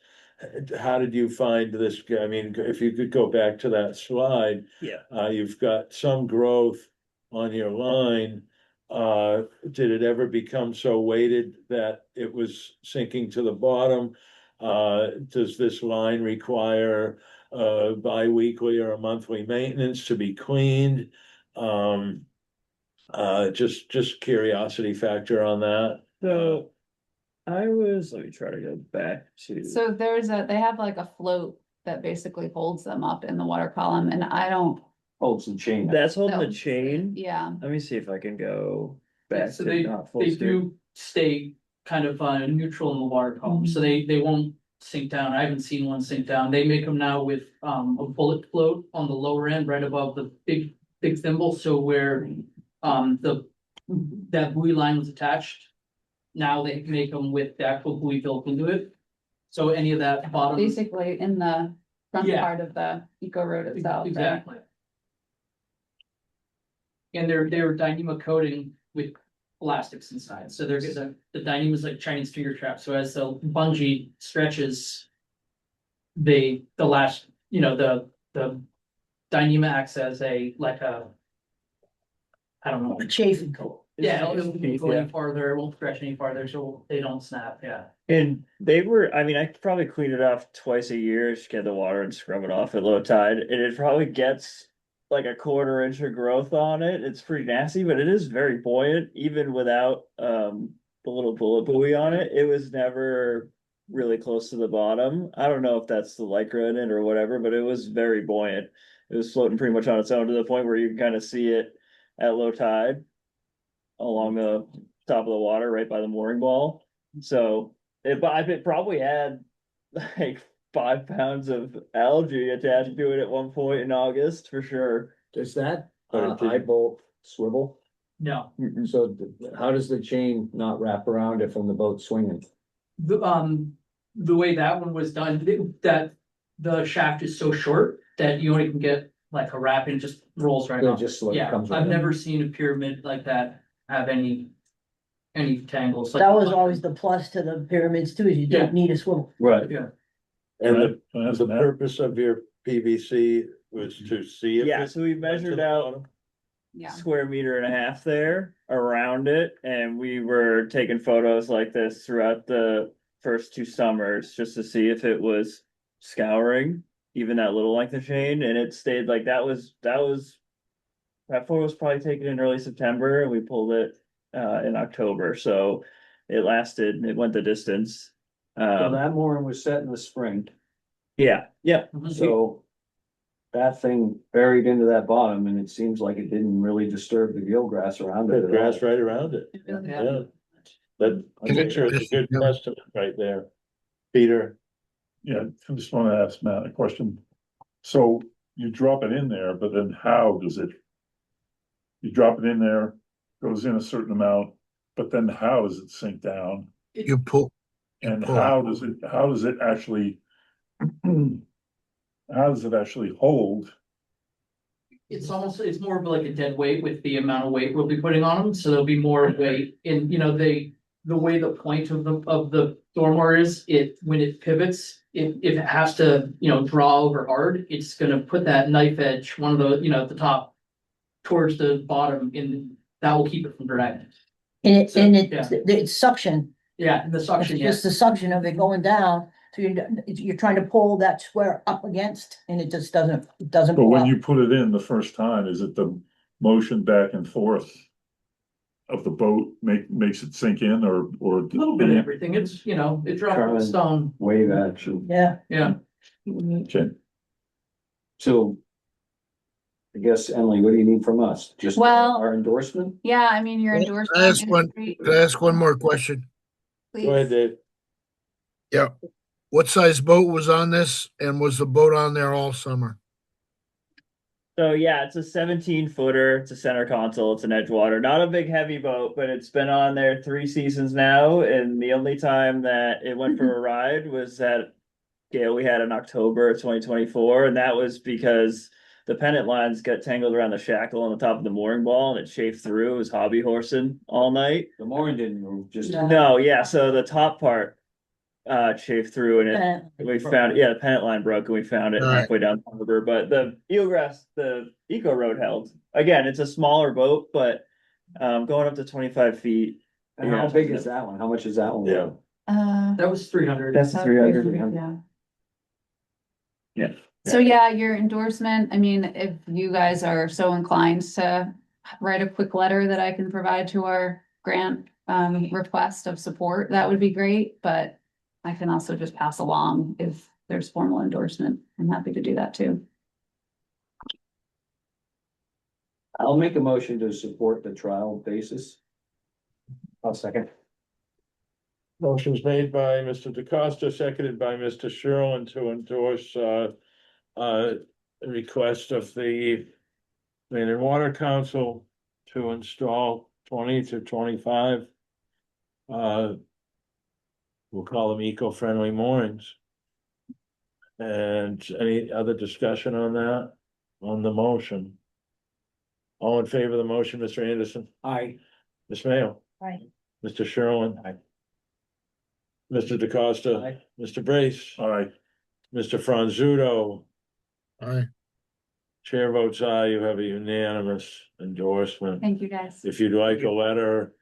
Speaker 2: How did you find this? I mean, if you could go back to that slide.
Speaker 10: Yeah.
Speaker 2: You've got some growth on your line. Did it ever become so weighted that it was sinking to the bottom? Does this line require bi-weekly or a monthly maintenance to be cleaned? Just curiosity factor on that.
Speaker 10: So let me try to go back to.
Speaker 12: So they have like a float that basically holds them up in the water column and I don't,
Speaker 4: Holds the chain.
Speaker 10: That's holding the
Speaker 12: No.
Speaker 10: chain.
Speaker 12: yeah.
Speaker 10: Let me see if I can go back
Speaker 11: So
Speaker 10: to not full
Speaker 11: they
Speaker 10: screen.
Speaker 11: do stay kind of neutral in the water column, so they won't sink down. I haven't seen one sink down. They make them now with a bullet float on the lower end, right above the big thimble, so where that buoy line was attached. Now they make them with the actual buoy built into it. So any of that bottom.
Speaker 12: Basically in the front
Speaker 11: Yeah.
Speaker 12: part of the eco road itself, right?
Speaker 11: Exactly. And they're Dyneema coating with elastics inside, so they're the Dyneema is like Chinese finger trap, so as the bungee stretches. The Dyneema acts as I don't know.
Speaker 5: A chafing coat.
Speaker 11: Yeah, it won't go
Speaker 10: Yeah.
Speaker 11: any farther, it won't stretch any farther, so they don't snap, yeah.
Speaker 10: And I could probably clean it off twice a year, just get the water and scrub it off at low tide, and it probably gets like a 1/4 inch of growth on it. It's pretty nasty, but it is very buoyant, even without the little bullet buoy on it. It was never really close to the bottom. I don't know if that's the lycra in it or whatever, but it was very buoyant. It was floating pretty much on its own to the point where you can kind of see it at low tide along the top of the water, right by the mooring ball. So it probably had like 5 pounds of algae attached to it at one point in August for sure.
Speaker 4: Does that
Speaker 2: But it
Speaker 4: eye bolt swivel?
Speaker 11: No,
Speaker 4: So how does the chain not wrap around it from the boat swinging?
Speaker 11: the way that one was done, that the shaft is so short that you only can get like a wrap and it just rolls right
Speaker 4: It
Speaker 11: off.
Speaker 4: just like
Speaker 11: Yeah,
Speaker 4: comes
Speaker 11: I've
Speaker 4: right
Speaker 11: never seen a pyramid like that have any tangles.
Speaker 5: That was always the plus to the pyramids too, is you
Speaker 11: Yeah.
Speaker 5: don't need a swivel.
Speaker 4: Right.
Speaker 11: Yeah,
Speaker 2: And
Speaker 8: Can I ask
Speaker 2: the
Speaker 8: Matt?
Speaker 2: purpose of your PVC was to see if.
Speaker 10: Yeah,
Speaker 2: it
Speaker 10: so we
Speaker 2: went to
Speaker 10: measured
Speaker 2: the
Speaker 10: out
Speaker 2: bottom?
Speaker 12: Yeah.
Speaker 10: square meter and a half there around it, and we were taking photos like this throughout the first 2 summers just to see if it was scouring even that little length of chain, and it stayed like that photo was probably taken in early September and we pulled it in October, so it went the distance.
Speaker 4: So that mooring was set in the spring,
Speaker 10: Yeah,
Speaker 4: so that thing buried into that bottom and it seems like it didn't really disturb the gill grass around it
Speaker 2: The
Speaker 4: at
Speaker 2: grass
Speaker 4: all.
Speaker 2: right around it. Yeah. That picture is a good testament right there. Peter,
Speaker 8: Yeah, I just wanna ask Matt a question. So you drop it in there, but then how does it? You drop it in there, goes in a certain amount, but then how does it sink down?
Speaker 3: You pull,
Speaker 8: And
Speaker 3: pull
Speaker 8: how
Speaker 3: out.
Speaker 8: does it actually? How does it actually hold?
Speaker 11: it's more of like a dead weight with the amount of weight we'll be putting on them, so there'll be more weight in, the way the point of the dormer is, when it pivots, if it has to, draw over hard, it's gonna put that knife edge, one of the, at the top towards the bottom, and that will keep it from dragging.
Speaker 5: And
Speaker 11: So,
Speaker 5: it's suction,
Speaker 11: Yeah, and the
Speaker 5: it's
Speaker 11: suction,
Speaker 5: just the suction of it going down, so you're trying to pull that square up against, and it just doesn't
Speaker 8: But
Speaker 5: pull
Speaker 8: when
Speaker 5: up.
Speaker 8: you put it in the first time, is it the motion back and forth? Of the boat makes it sink in or?
Speaker 11: a little bit of everything, it's, it dropped the
Speaker 4: Trying.
Speaker 11: stone,
Speaker 4: Wave action.
Speaker 5: Yeah,
Speaker 11: yeah.
Speaker 8: Okay,
Speaker 4: So I guess, Emily, what do you need from us? Just
Speaker 12: Well-
Speaker 4: our endorsement?
Speaker 12: Yeah, I mean, your
Speaker 3: Can I
Speaker 12: endorsement.
Speaker 3: ask
Speaker 12: is
Speaker 3: one-
Speaker 12: great,
Speaker 3: Could I ask one more question?
Speaker 2: go ahead,
Speaker 12: please.
Speaker 2: Dave.
Speaker 3: Yeah. What size boat was on this and was the boat on there all summer?
Speaker 10: so yeah, it's a 17-footer, it's a center console, it's an Edgewater, not a big heavy boat, but it's been on there 3 seasons now, and the only time that it went for a ride was that gale we had in October of 2024, and that was because the pennant lines got tangled around the shackle on the top of the mooring ball and it chafed through. It was hobby horsing all night.
Speaker 4: The mooring didn't move, just.
Speaker 10: No, yeah, so the top part chafed through and
Speaker 5: uh,
Speaker 10: we found, the pennant line broke and we found it
Speaker 3: All right.
Speaker 10: halfway down the harbor, but the eelgrass, the eco road held. Again, it's a smaller boat, but going up to 25 feet.
Speaker 4: And how big is that one? How much is that one?
Speaker 2: Yeah.
Speaker 11: That was 300.
Speaker 10: That's the 300.
Speaker 12: Yeah.
Speaker 10: Yeah.
Speaker 12: So yeah, your endorsement, I mean, if you guys are so inclined to write a quick letter that I can provide to our grant request of support, that would be great, but I can also just pass along if there's formal endorsement. I'm happy to do that too.
Speaker 4: I'll make a motion to support the trial basis.
Speaker 6: I'll second.
Speaker 2: Motion's made by Mr. DeCosta, seconded by Mr. Sherlin to endorse, the request of the Maine and Water Council to install 20 to 25. We'll call them eco-friendly moorings. And any other discussion on that, on the motion? All in favor of the motion, Mr. Anderson, Ms. Mayo,
Speaker 5: Aye.
Speaker 2: Mr. Sherlin.
Speaker 6: Aye.
Speaker 2: Mr. DeCosta,
Speaker 4: Aye.
Speaker 2: Mr. Brace,
Speaker 8: All right,
Speaker 2: Mr. Franzuto.
Speaker 3: Aye.
Speaker 2: Chair votes aye, you have a unanimous endorsement.
Speaker 12: Thank you, guys.
Speaker 2: If you'd like a letter,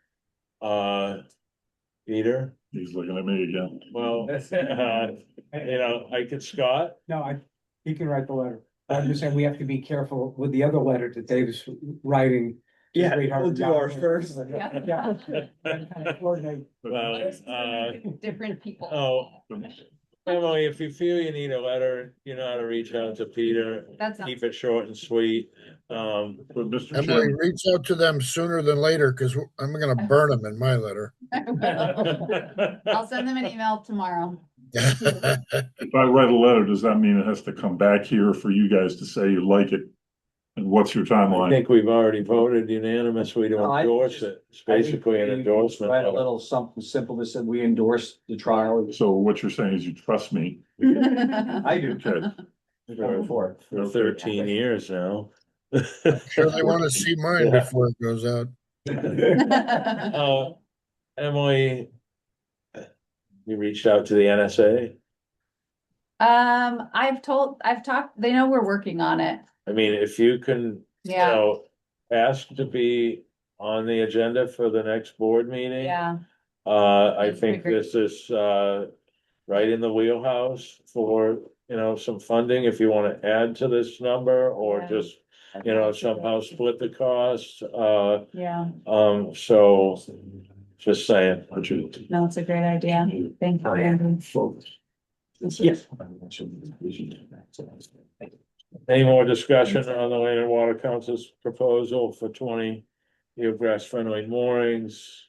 Speaker 2: Peter,
Speaker 8: he's looking at me again.
Speaker 2: well, I could, Scott,
Speaker 1: No, he can write the letter. I'm just saying we have to be careful with the other letter that Dave's writing.
Speaker 10: Yeah, we'll do ours first.
Speaker 1: Yeah. And kind of coordinate.
Speaker 2: well,
Speaker 12: Different people.
Speaker 2: oh, Emily, if you feel you need a letter, you know how to reach out to Peter,
Speaker 12: That's.
Speaker 2: keep it short and sweet.
Speaker 8: But Mr.
Speaker 3: Emily,
Speaker 8: Chairman,
Speaker 3: reach out to them sooner than later, because I'm gonna burn them in my letter.
Speaker 12: I'll send them an email tomorrow.
Speaker 8: if I write a letter, does that mean it has to come back here for you guys to say you like it? And what's your
Speaker 2: I
Speaker 8: timeline?
Speaker 2: think we've already voted unanimously to
Speaker 4: No, I
Speaker 2: endorse it. It's basically an endorsement.
Speaker 4: Write a little something simple that said we endorse the trial.
Speaker 8: So what you're saying is you trust me?
Speaker 4: I do.
Speaker 8: Okay,
Speaker 2: For 13 years now.
Speaker 3: Sure they want to see mine
Speaker 2: Yeah.
Speaker 3: before it goes out.
Speaker 2: Emily, you reached out to the NSA?
Speaker 12: I've talked, they know we're working on it.
Speaker 2: I mean, if you can,
Speaker 12: Yeah,
Speaker 2: ask to be on the agenda for the next board meeting.
Speaker 12: yeah.
Speaker 2: I
Speaker 12: That'd be
Speaker 2: think
Speaker 12: great.
Speaker 2: this is, right in the wheelhouse for, some funding, if you wanna add to this number, or
Speaker 12: Yeah.
Speaker 2: just, somehow split the cost,
Speaker 12: Yeah,
Speaker 2: so, just saying.
Speaker 12: no, it's a great idea. Thank you, Andrew.
Speaker 6: Yes.
Speaker 2: Any more discussion on the Land and Water Council's proposal for 20 eelgrass friendly moorings?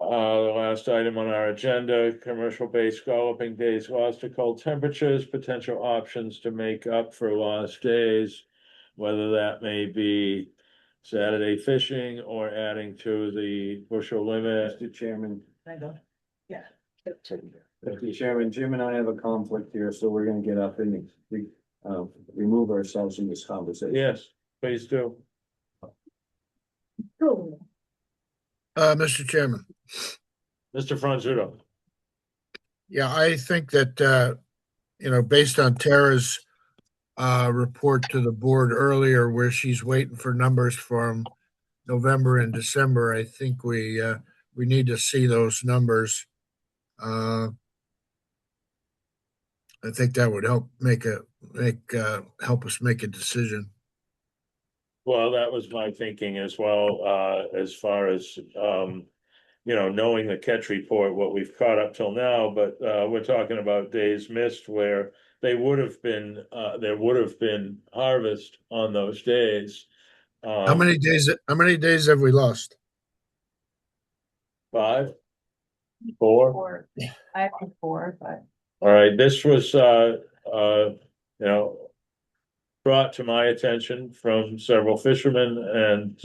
Speaker 2: The last item on our agenda, commercial based scalloping days lost to cold temperatures, potential options to make up for lost days. Whether that may be Saturday fishing or adding to the bushel limit.
Speaker 4: Mr. Chairman.
Speaker 5: Yeah.
Speaker 4: Mr. Chairman, Jim and I have a conflict here, so we're gonna get up and remove ourselves from this conversation.
Speaker 2: Yes, please do.
Speaker 3: Mr. Chairman,
Speaker 2: Mr. Franzuto.
Speaker 3: yeah, I think that, based on Tara's report to the board earlier, where she's waiting for numbers from November and December, I think we need to see those numbers. I think that would help help us make a decision.
Speaker 2: Well, that was my thinking as well, as far as, knowing the catch report, what we've caught up till now, but, we're talking about days missed where they would have been, there would have been harvest on those days.
Speaker 3: How many days have we lost?
Speaker 2: 5, 4.
Speaker 12: Four. I have 4, but.
Speaker 2: All right, this was, brought to my attention from several fishermen and,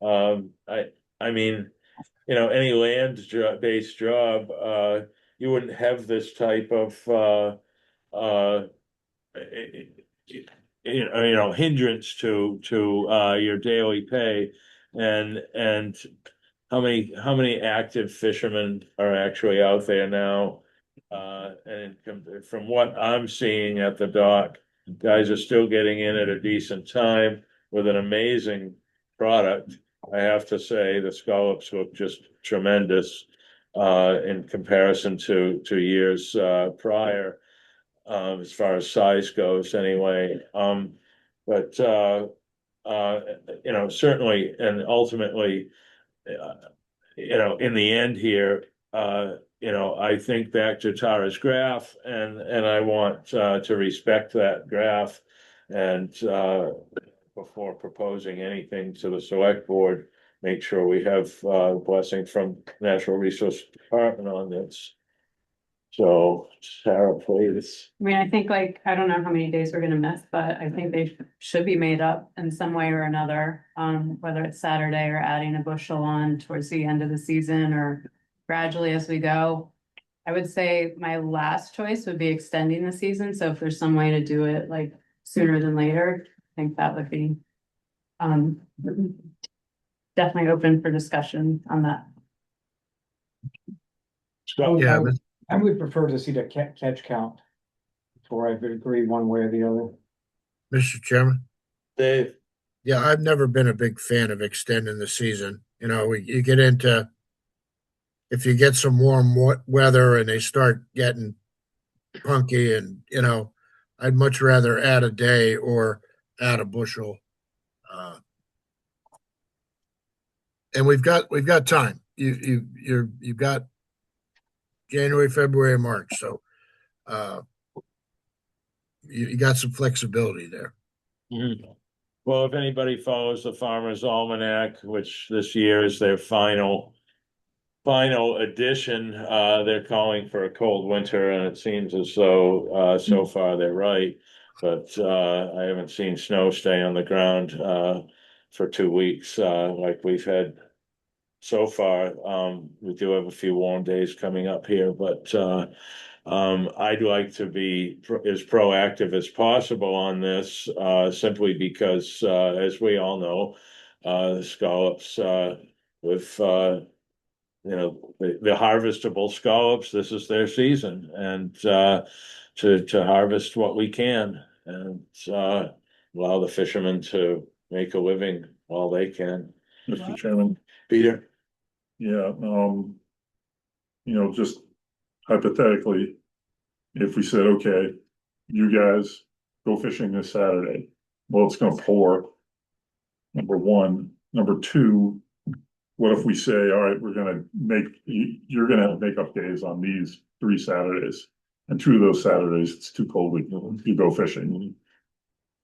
Speaker 2: I mean, any based job, you wouldn't have this type of, hindrance to your daily pay, and how many active fishermen are actually out there now? And from what I'm seeing at the dock, guys are still getting in at a decent time with an amazing product. I have to say, the scallops look just tremendous in comparison to years prior, as far as size goes anyway. But certainly and ultimately, in the end here, I think back to Tara's graph and I want to respect that graph. And before proposing anything to the select board, make sure we have blessing from Natural Resource Department on this. So Sarah, please.
Speaker 7: I mean, I think I don't know how many days we're gonna miss, but I think they should be made up in some way or another. Whether it's Saturday or adding a bushel on towards the end of the season or gradually as we go. I would say my last choice would be extending the season, so if there's some way to do it like sooner than later, I think that would be. Definitely open for discussion on that.
Speaker 2: So,
Speaker 1: I would prefer to see the catch count before I would agree one way or the other.
Speaker 3: Mr. Chairman?
Speaker 2: Dave,
Speaker 3: Yeah, I've never been a big fan of extending the season. You get into, if you get some warm weather and they start getting punky and, I'd much rather add a day or add a bushel. And we've got time. You've got January, February, and March. So, you got some flexibility there.
Speaker 2: mhm. Well, if anybody follows the Farmer's Almanac, which this year is their final edition, they're calling for a cold winter, and it seems as though so far they're right. But I haven't seen snow stay on the ground for 2 weeks like we've had so far. We do have a few warm days coming up here, but I'd like to be as proactive as possible on this, simply because, as we all know, the scallops, with, the harvestable scallops, this is their season, and to harvest what we can and allow the fishermen to make a living while they can.
Speaker 8: Mr. Chairman,
Speaker 2: Peter?
Speaker 8: yeah, just hypothetically, if we said, okay, you guys go fishing this Saturday, well, it's gonna pour. Number one. Number two, what if we say, all right, you're gonna make up days on these 3 Saturdays, and 2 of those Saturdays, it's too cold, you go fishing.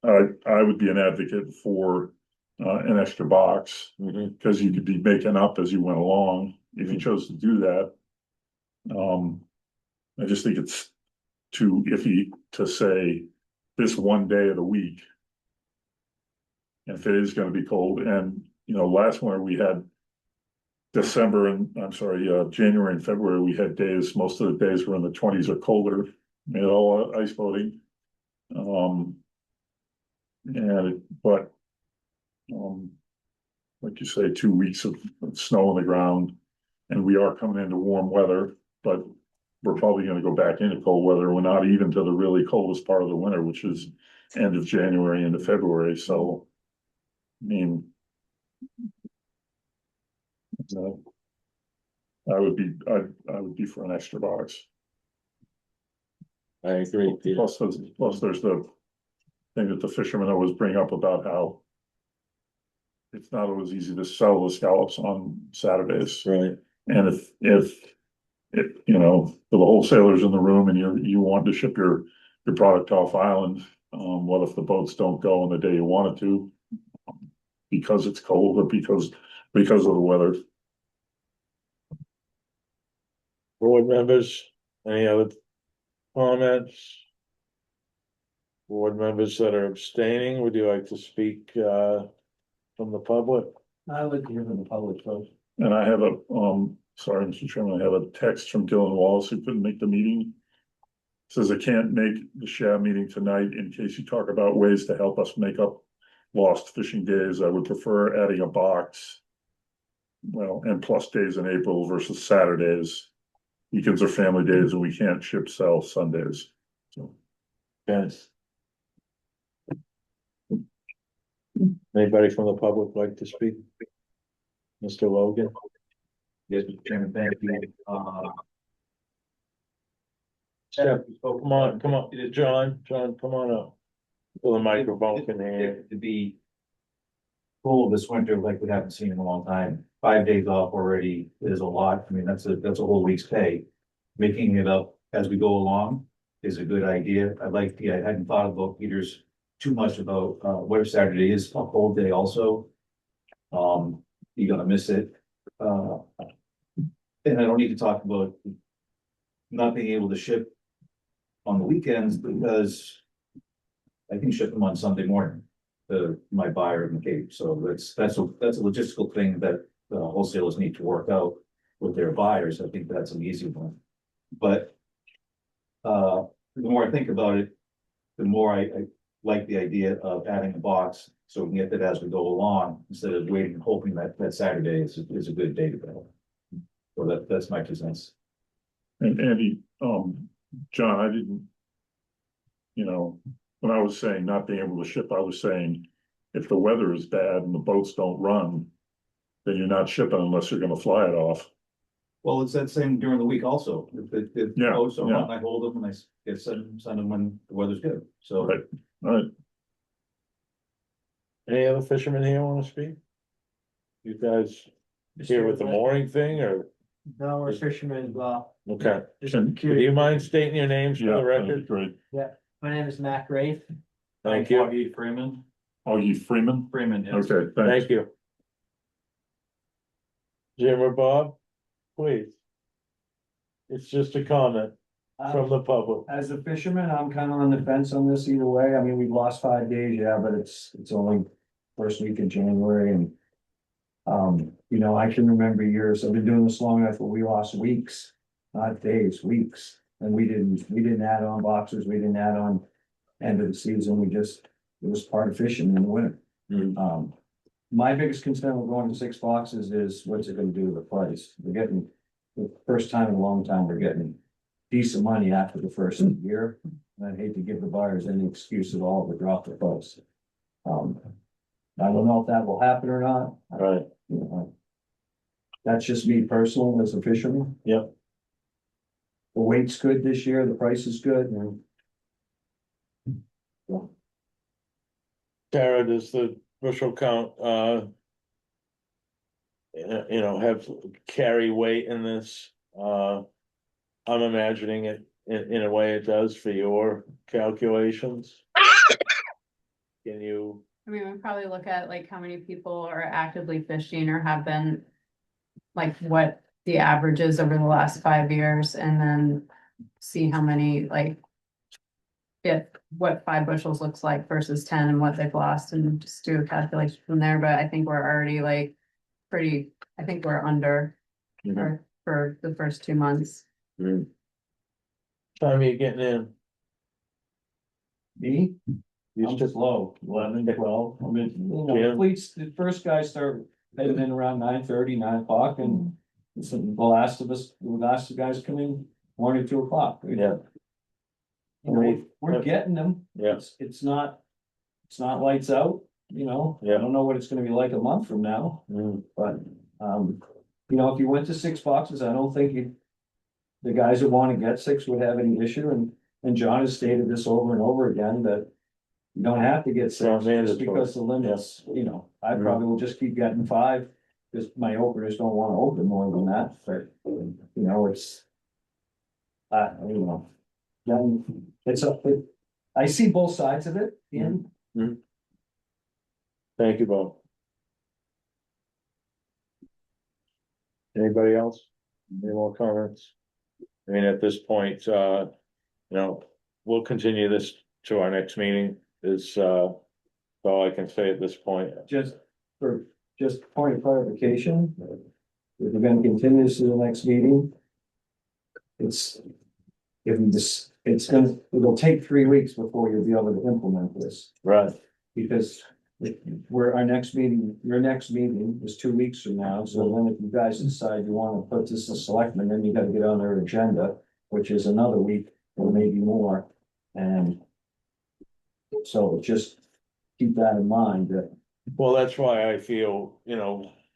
Speaker 8: I would be an advocate for an extra box, because you could be making up as you went along, if you chose to do that. I just think it's too iffy to say this one day of the week. If it is gonna be cold, and, last winter we had January and February, we had days, most of the days were in the 20s or colder, all ice boating. Like you say, 2 weeks of snow on the ground, and we are coming into warm weather, but we're probably gonna go back into cold weather. We're not even to the really coldest part of the winter, which is end of January into February, so. I mean. I would be for an extra box.
Speaker 2: I agree.
Speaker 8: Plus there's the thing that the fishermen always bring up about how. It's not always easy to sell the scallops on Saturdays.
Speaker 2: Right.
Speaker 8: And if for the wholesalers in the room and you want to ship your product off island, what if the boats don't go on the day you want it to? Because it's cold or because of the weather.
Speaker 2: Board members, any other comments? Board members that are abstaining, would you like to speak from the public?
Speaker 4: I would hear from the public first.
Speaker 8: And I have sorry, Mr. Chairman, I have a text from Dylan Wallace who couldn't make the meeting. Says I can't make the SHAB meeting tonight in case you talk about ways to help us make up lost fishing days. I would prefer adding a box. Well, and plus days in April versus Saturdays. Weekends are family days and we can't sell Sundays. So.
Speaker 2: Yes. Anybody from the public like to speak? Mr. Logan?
Speaker 4: Yes, Mr. Chairman, thank you.
Speaker 2: Come on, John, come on up. So the microphone can hear.
Speaker 4: To be
Speaker 13: cold this winter like we haven't seen in a long time. 5 days off already is a lot. I mean, that's a whole week's pay. Making it up as we go along is a good idea. I hadn't thought about Peter's too much about, what if Saturday is a cold day also. You're gonna miss it. And I don't need to talk about not being able to ship on the weekends because I can ship them on Sunday morning to my buyer in the Cape. So that's a logistical thing that wholesalers need to work out with their buyers. I think that's an easy one. But the more I think about it, the more I like the idea of adding a box so we can get that as we go along instead of waiting and hoping that Saturday is a good day to go. So that's my 2 cents.
Speaker 8: And Andy, John, I didn't, when I was saying not being able to ship, I was saying if the weather is bad and the boats don't run, then you're not shipping unless you're gonna fly it off.
Speaker 13: Well, it's that same during the week also. If
Speaker 8: Yeah,
Speaker 13: boats are
Speaker 8: yeah.
Speaker 13: on, I hold them and I send them when the weather's good. So.
Speaker 8: Right, all right.
Speaker 2: Any other fishermen here wanna speak? You guys here with the mooring thing or,
Speaker 11: No, we're fishermen as well.
Speaker 2: okay,
Speaker 11: Just
Speaker 8: And-
Speaker 2: do
Speaker 11: curious.
Speaker 2: you mind stating your names for
Speaker 8: Yeah,
Speaker 2: the
Speaker 8: that'd be
Speaker 2: record?
Speaker 8: great.
Speaker 11: My name is Matt Grafe.
Speaker 2: Thank you,
Speaker 13: Augie Freeman.
Speaker 8: Augie Freeman?
Speaker 13: Freeman, yes.
Speaker 8: Okay, thanks.
Speaker 2: thank you. Jim or Bob, please. It's just a comment from the public.
Speaker 4: As a fisherman, I'm kind of on the fence on this either way. I mean, we've lost 5 days, yeah, but it's only first week of January and. I can remember years, I've been doing this long enough where we lost weeks, not days, weeks. And we didn't add on boxers, we didn't add on end of the season, it was part of fishing in the winter. My biggest concern with going to 6 boxes is what's it gonna do to the price? We're getting, the first time in a long time, we're getting decent money after the first year. And I'd hate to give the buyers any excuse at all to drop the price. I don't know if that will happen or not.
Speaker 2: Right,
Speaker 4: That's just me personal as a fisherman.
Speaker 2: Yep.
Speaker 4: The weight's good this year, the price is good.
Speaker 2: Tara, does the bushel count, have carry weight in this? I'm imagining it in a way it does for your calculations. Can you,
Speaker 7: I mean, we probably look at like how many people are actively fishing or have been. Like what the average is over the last 5 years and then see how many like. What 5 bushels looks like versus 10 and what they've lost and just do a calculation from there, but I think we're already like. I think we're under for the first 2 months.
Speaker 2: time are you getting in?
Speaker 4: Me?
Speaker 2: You
Speaker 4: I'm
Speaker 2: still-
Speaker 4: just low, 11, 12. I mean,
Speaker 2: Jim?
Speaker 4: fleets, the first guys start heading in around 9:30, 9 o'clock and. So the last of guys come in 1 or 2 o'clock.
Speaker 2: Yeah.
Speaker 4: We're getting them.
Speaker 2: Yeah.
Speaker 4: It's not lights out, I
Speaker 2: Yeah.
Speaker 4: don't know what it's gonna be like a month from now, but, if you went to 6 boxes, I don't think the guys that wanna get 6 would have any issue, and John has stated this over and over again, that you don't have to get
Speaker 2: Not
Speaker 4: 6, just
Speaker 2: mandatory.
Speaker 4: because the limits, I probably will just keep getting 5. Because my openers don't wanna open more than that, but, it's. Then I see both sides of it, Ian.
Speaker 2: Thank you, Bob. Anybody else? Any more comments? I mean, at this point, we'll continue this to our next meeting is, all I can say at this point.
Speaker 4: Just point of clarification. If we're gonna continue this to the next meeting. It'll take 3 weeks before you'll be able to implement this,
Speaker 2: Right.
Speaker 4: because. Your next meeting is 2 weeks from now, so then if you guys decide you wanna put this to selectmen, then you gotta get on their agenda, which is another week or maybe more, and. So just keep that in mind, that
Speaker 2: Well, that's why I feel,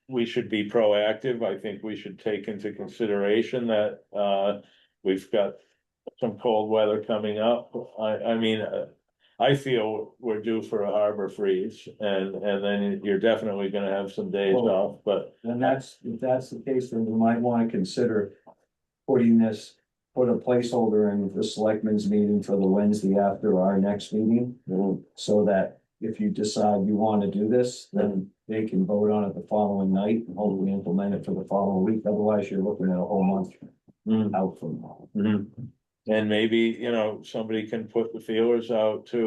Speaker 2: we should be proactive. I think we should take into consideration that, we've got some cold weather coming up. I mean, I feel we're due for a harbor freeze and then you're definitely gonna have some days
Speaker 4: Well,
Speaker 2: off, but.
Speaker 4: And if that's the case, then we might wanna consider putting this, put a placeholder in the selectmen's meeting for the Wednesday after our next meeting. So that if you decide you wanna do this, then they can vote on it the following night and hopefully implement it for the following week. Otherwise, you're looking at a whole month out from now.
Speaker 2: Mhm. And maybe, you know, somebody can put the feelers out to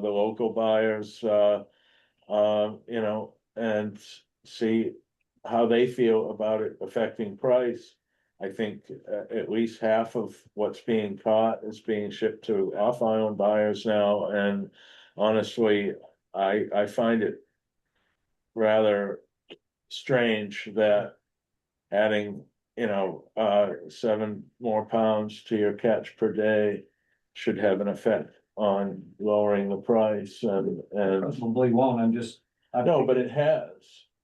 Speaker 2: the local buyers, you know, and see how they feel about it affecting price. I think at least half of what's being caught is being shipped to off-island buyers now, and honestly, I find it rather strange that adding, you know, 7 more pounds to your catch per day should have an effect on lowering the price and,
Speaker 4: Probably won't, I'm just.
Speaker 2: no, but it has.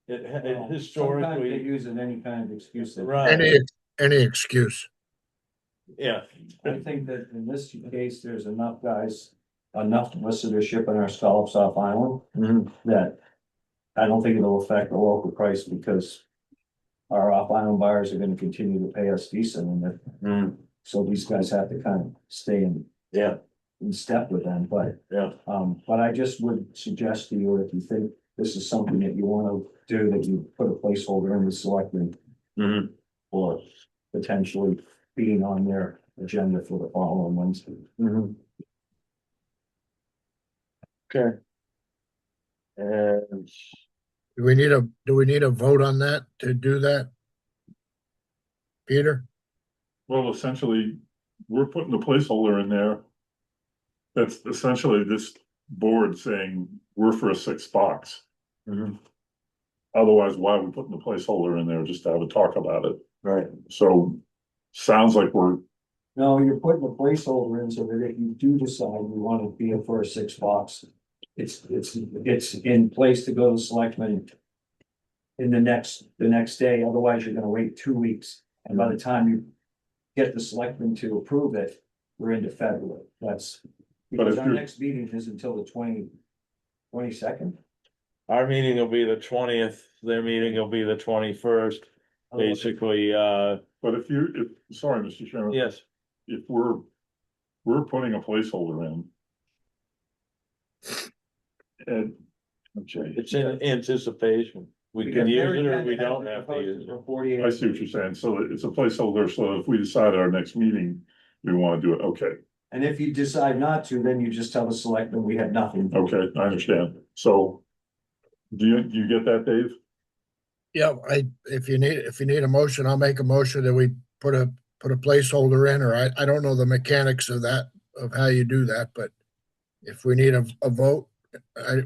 Speaker 2: It
Speaker 4: Sometimes they
Speaker 2: historically,
Speaker 4: use it any kind of excuse.
Speaker 2: right,
Speaker 3: Any excuse.
Speaker 2: yeah.
Speaker 4: I think that in this case, there's enough guys, enough of us that are shipping our scallops off island,
Speaker 2: Mhm.
Speaker 4: that I don't think it'll affect the local price because our off island buyers are gonna continue to pay us decent, and
Speaker 2: Mm,
Speaker 4: so these guys have to kind of stay
Speaker 2: yeah,
Speaker 4: in step with them, but
Speaker 2: yeah,
Speaker 4: but I just would suggest to you, if you think this is something that you wanna do, that you put a placeholder in the selectmen
Speaker 2: mhm.
Speaker 4: for potentially being on their agenda for the following Wednesday.
Speaker 2: Mhm. Okay. And
Speaker 3: Do we need a vote on that to do that? Peter?
Speaker 8: Well, essentially, we're putting the placeholder in there. That's essentially this board saying we're for a 6 box.
Speaker 2: Mhm.
Speaker 8: Otherwise, why are we putting the placeholder in there just to have a talk about it?
Speaker 2: right,
Speaker 8: So sounds like we're,
Speaker 4: No, you're putting a placeholder in so that if you do decide you want to be a for a 6 box, it's in place to go to selectmen in the next day, otherwise you're gonna wait 2 weeks, and by the time you get the selectmen to approve it, we're into February, that's.
Speaker 8: But
Speaker 4: Because
Speaker 8: if
Speaker 4: our
Speaker 8: you're-
Speaker 4: next meeting is until the 22nd.
Speaker 2: our meeting will be the 20th, their meeting will be the 21st, basically,
Speaker 8: but sorry, Mr. Chairman.
Speaker 2: yes.
Speaker 8: If we're putting a placeholder in. And, okay,
Speaker 2: It's in anticipation. We can use it or we don't have to use it.
Speaker 4: For 48.
Speaker 8: I see what you're saying. So it's a placeholder. So if we decide at our next meeting, we want to do it, okay,
Speaker 4: And if you decide not to, then you just tell the selectmen we had nothing.
Speaker 8: okay, I understand. So do you get that, Dave?
Speaker 3: Yeah, if you need a motion, I'll make a motion that we put a placeholder in, or I don't know the mechanics of that, of how you do that, but if we need a vote,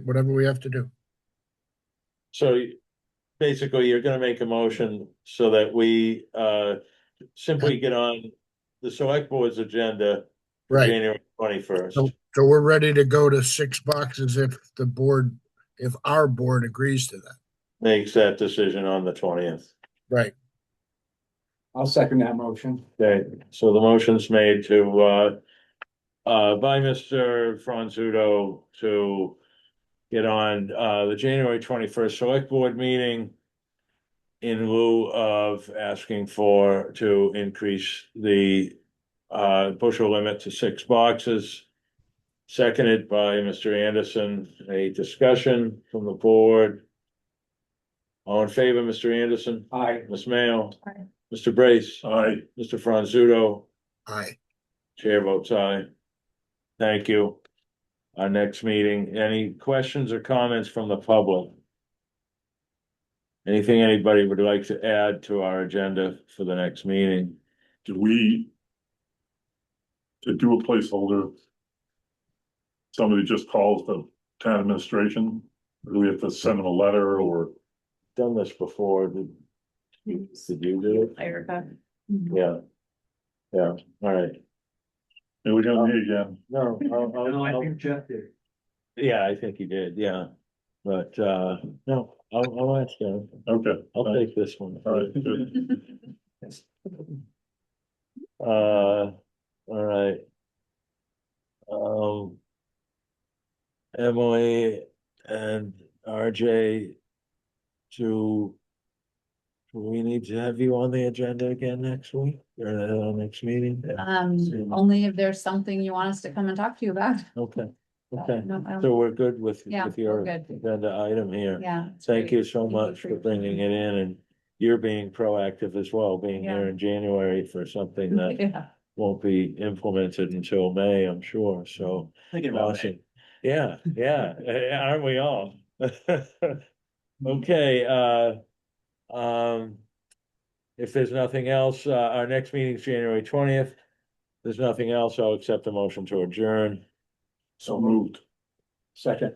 Speaker 3: whatever we have to do.
Speaker 2: So basically, you're gonna make a motion so that we simply get on the select board's agenda for
Speaker 3: Right.
Speaker 2: January 21st.
Speaker 3: So we're ready to go to 6 boxes if our board agrees to that.
Speaker 2: Makes that decision on the 20th.
Speaker 3: Right.
Speaker 1: I'll second that motion.
Speaker 2: Okay, so the motion's made to by Mr. Franzuto to get on the January 21st select board meeting in lieu of asking to increase the bushel limit to 6 boxes. Seconded by Mr. Anderson. A discussion from the board. All in favor, Mr. Anderson?
Speaker 1: Aye.
Speaker 2: Ms. Mayo?
Speaker 12: Aye.
Speaker 2: Mr. Brace?
Speaker 8: Aye.
Speaker 2: Mr. Franzuto?
Speaker 3: Aye.
Speaker 2: Chair votes aye. Thank you. Our next meeting, any questions or comments from the public? Anything anybody would like to add to our agenda for the next meeting?
Speaker 8: Do we? To do a placeholder? Somebody just calls the town administration? Or do we have to send them a letter or?
Speaker 2: Done this before, did you do it?
Speaker 12: Erica.
Speaker 2: Yeah. Yeah, all right.
Speaker 8: Are we gonna meet again?
Speaker 2: No, I'll-
Speaker 4: Jeff did.
Speaker 2: yeah, I think he did, yeah. But, no, I'll ask him.
Speaker 8: Okay.
Speaker 2: I'll take this one.
Speaker 8: All right, good.
Speaker 2: All right. Emily and RJ to. Do we need to have you on the agenda again next week or next meeting?
Speaker 12: Only if there's something you want us to come and talk to you about.
Speaker 2: Okay, okay.
Speaker 12: No, I don't-
Speaker 2: So we're good with
Speaker 12: Yeah,
Speaker 2: your
Speaker 12: we're good.
Speaker 2: agenda item here.
Speaker 12: Yeah. it's
Speaker 2: Thank
Speaker 12: great.
Speaker 2: you so
Speaker 12: Thank you
Speaker 2: much
Speaker 12: for
Speaker 2: for
Speaker 12: your
Speaker 2: bringing
Speaker 12: time.
Speaker 2: it in, and you're being proactive as well, being here in January for something that
Speaker 12: Yeah.
Speaker 2: won't be implemented until May, I'm sure, so.
Speaker 10: Thinking about it.
Speaker 2: Awesome. Yeah, yeah, aren't we all? Okay, if there's nothing else, our next meeting is January 20th. There's nothing else, I'll accept the motion to adjourn.
Speaker 8: So moved.
Speaker 1: Second.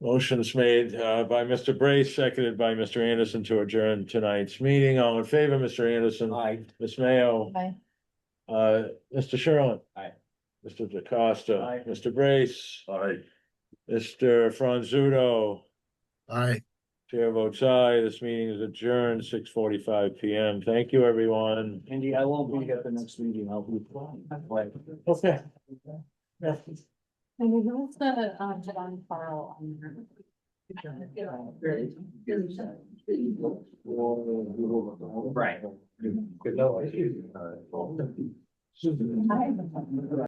Speaker 2: Motion's made by Mr. Brace, seconded by Mr. Anderson to adjourn tonight's meeting. All in favor, Mr. Anderson?
Speaker 1: Aye.
Speaker 2: Ms. Mayo?
Speaker 12: Bye.
Speaker 2: Mr. Sherlin?
Speaker 6: Aye.
Speaker 2: Mr. DeCosta?
Speaker 1: Aye.
Speaker 2: Mr. Brace?
Speaker 8: Aye.
Speaker 2: Mr. Franzuto?
Speaker 3: Aye.
Speaker 2: Chair votes aye. This meeting is adjourned 6:45 PM. Thank you, everyone.
Speaker 4: Andy, I won't be at the next meeting, I'll be.
Speaker 2: Okay.
Speaker 12: And who's the, John Farrell on
Speaker 6: Right.
Speaker 1: Good.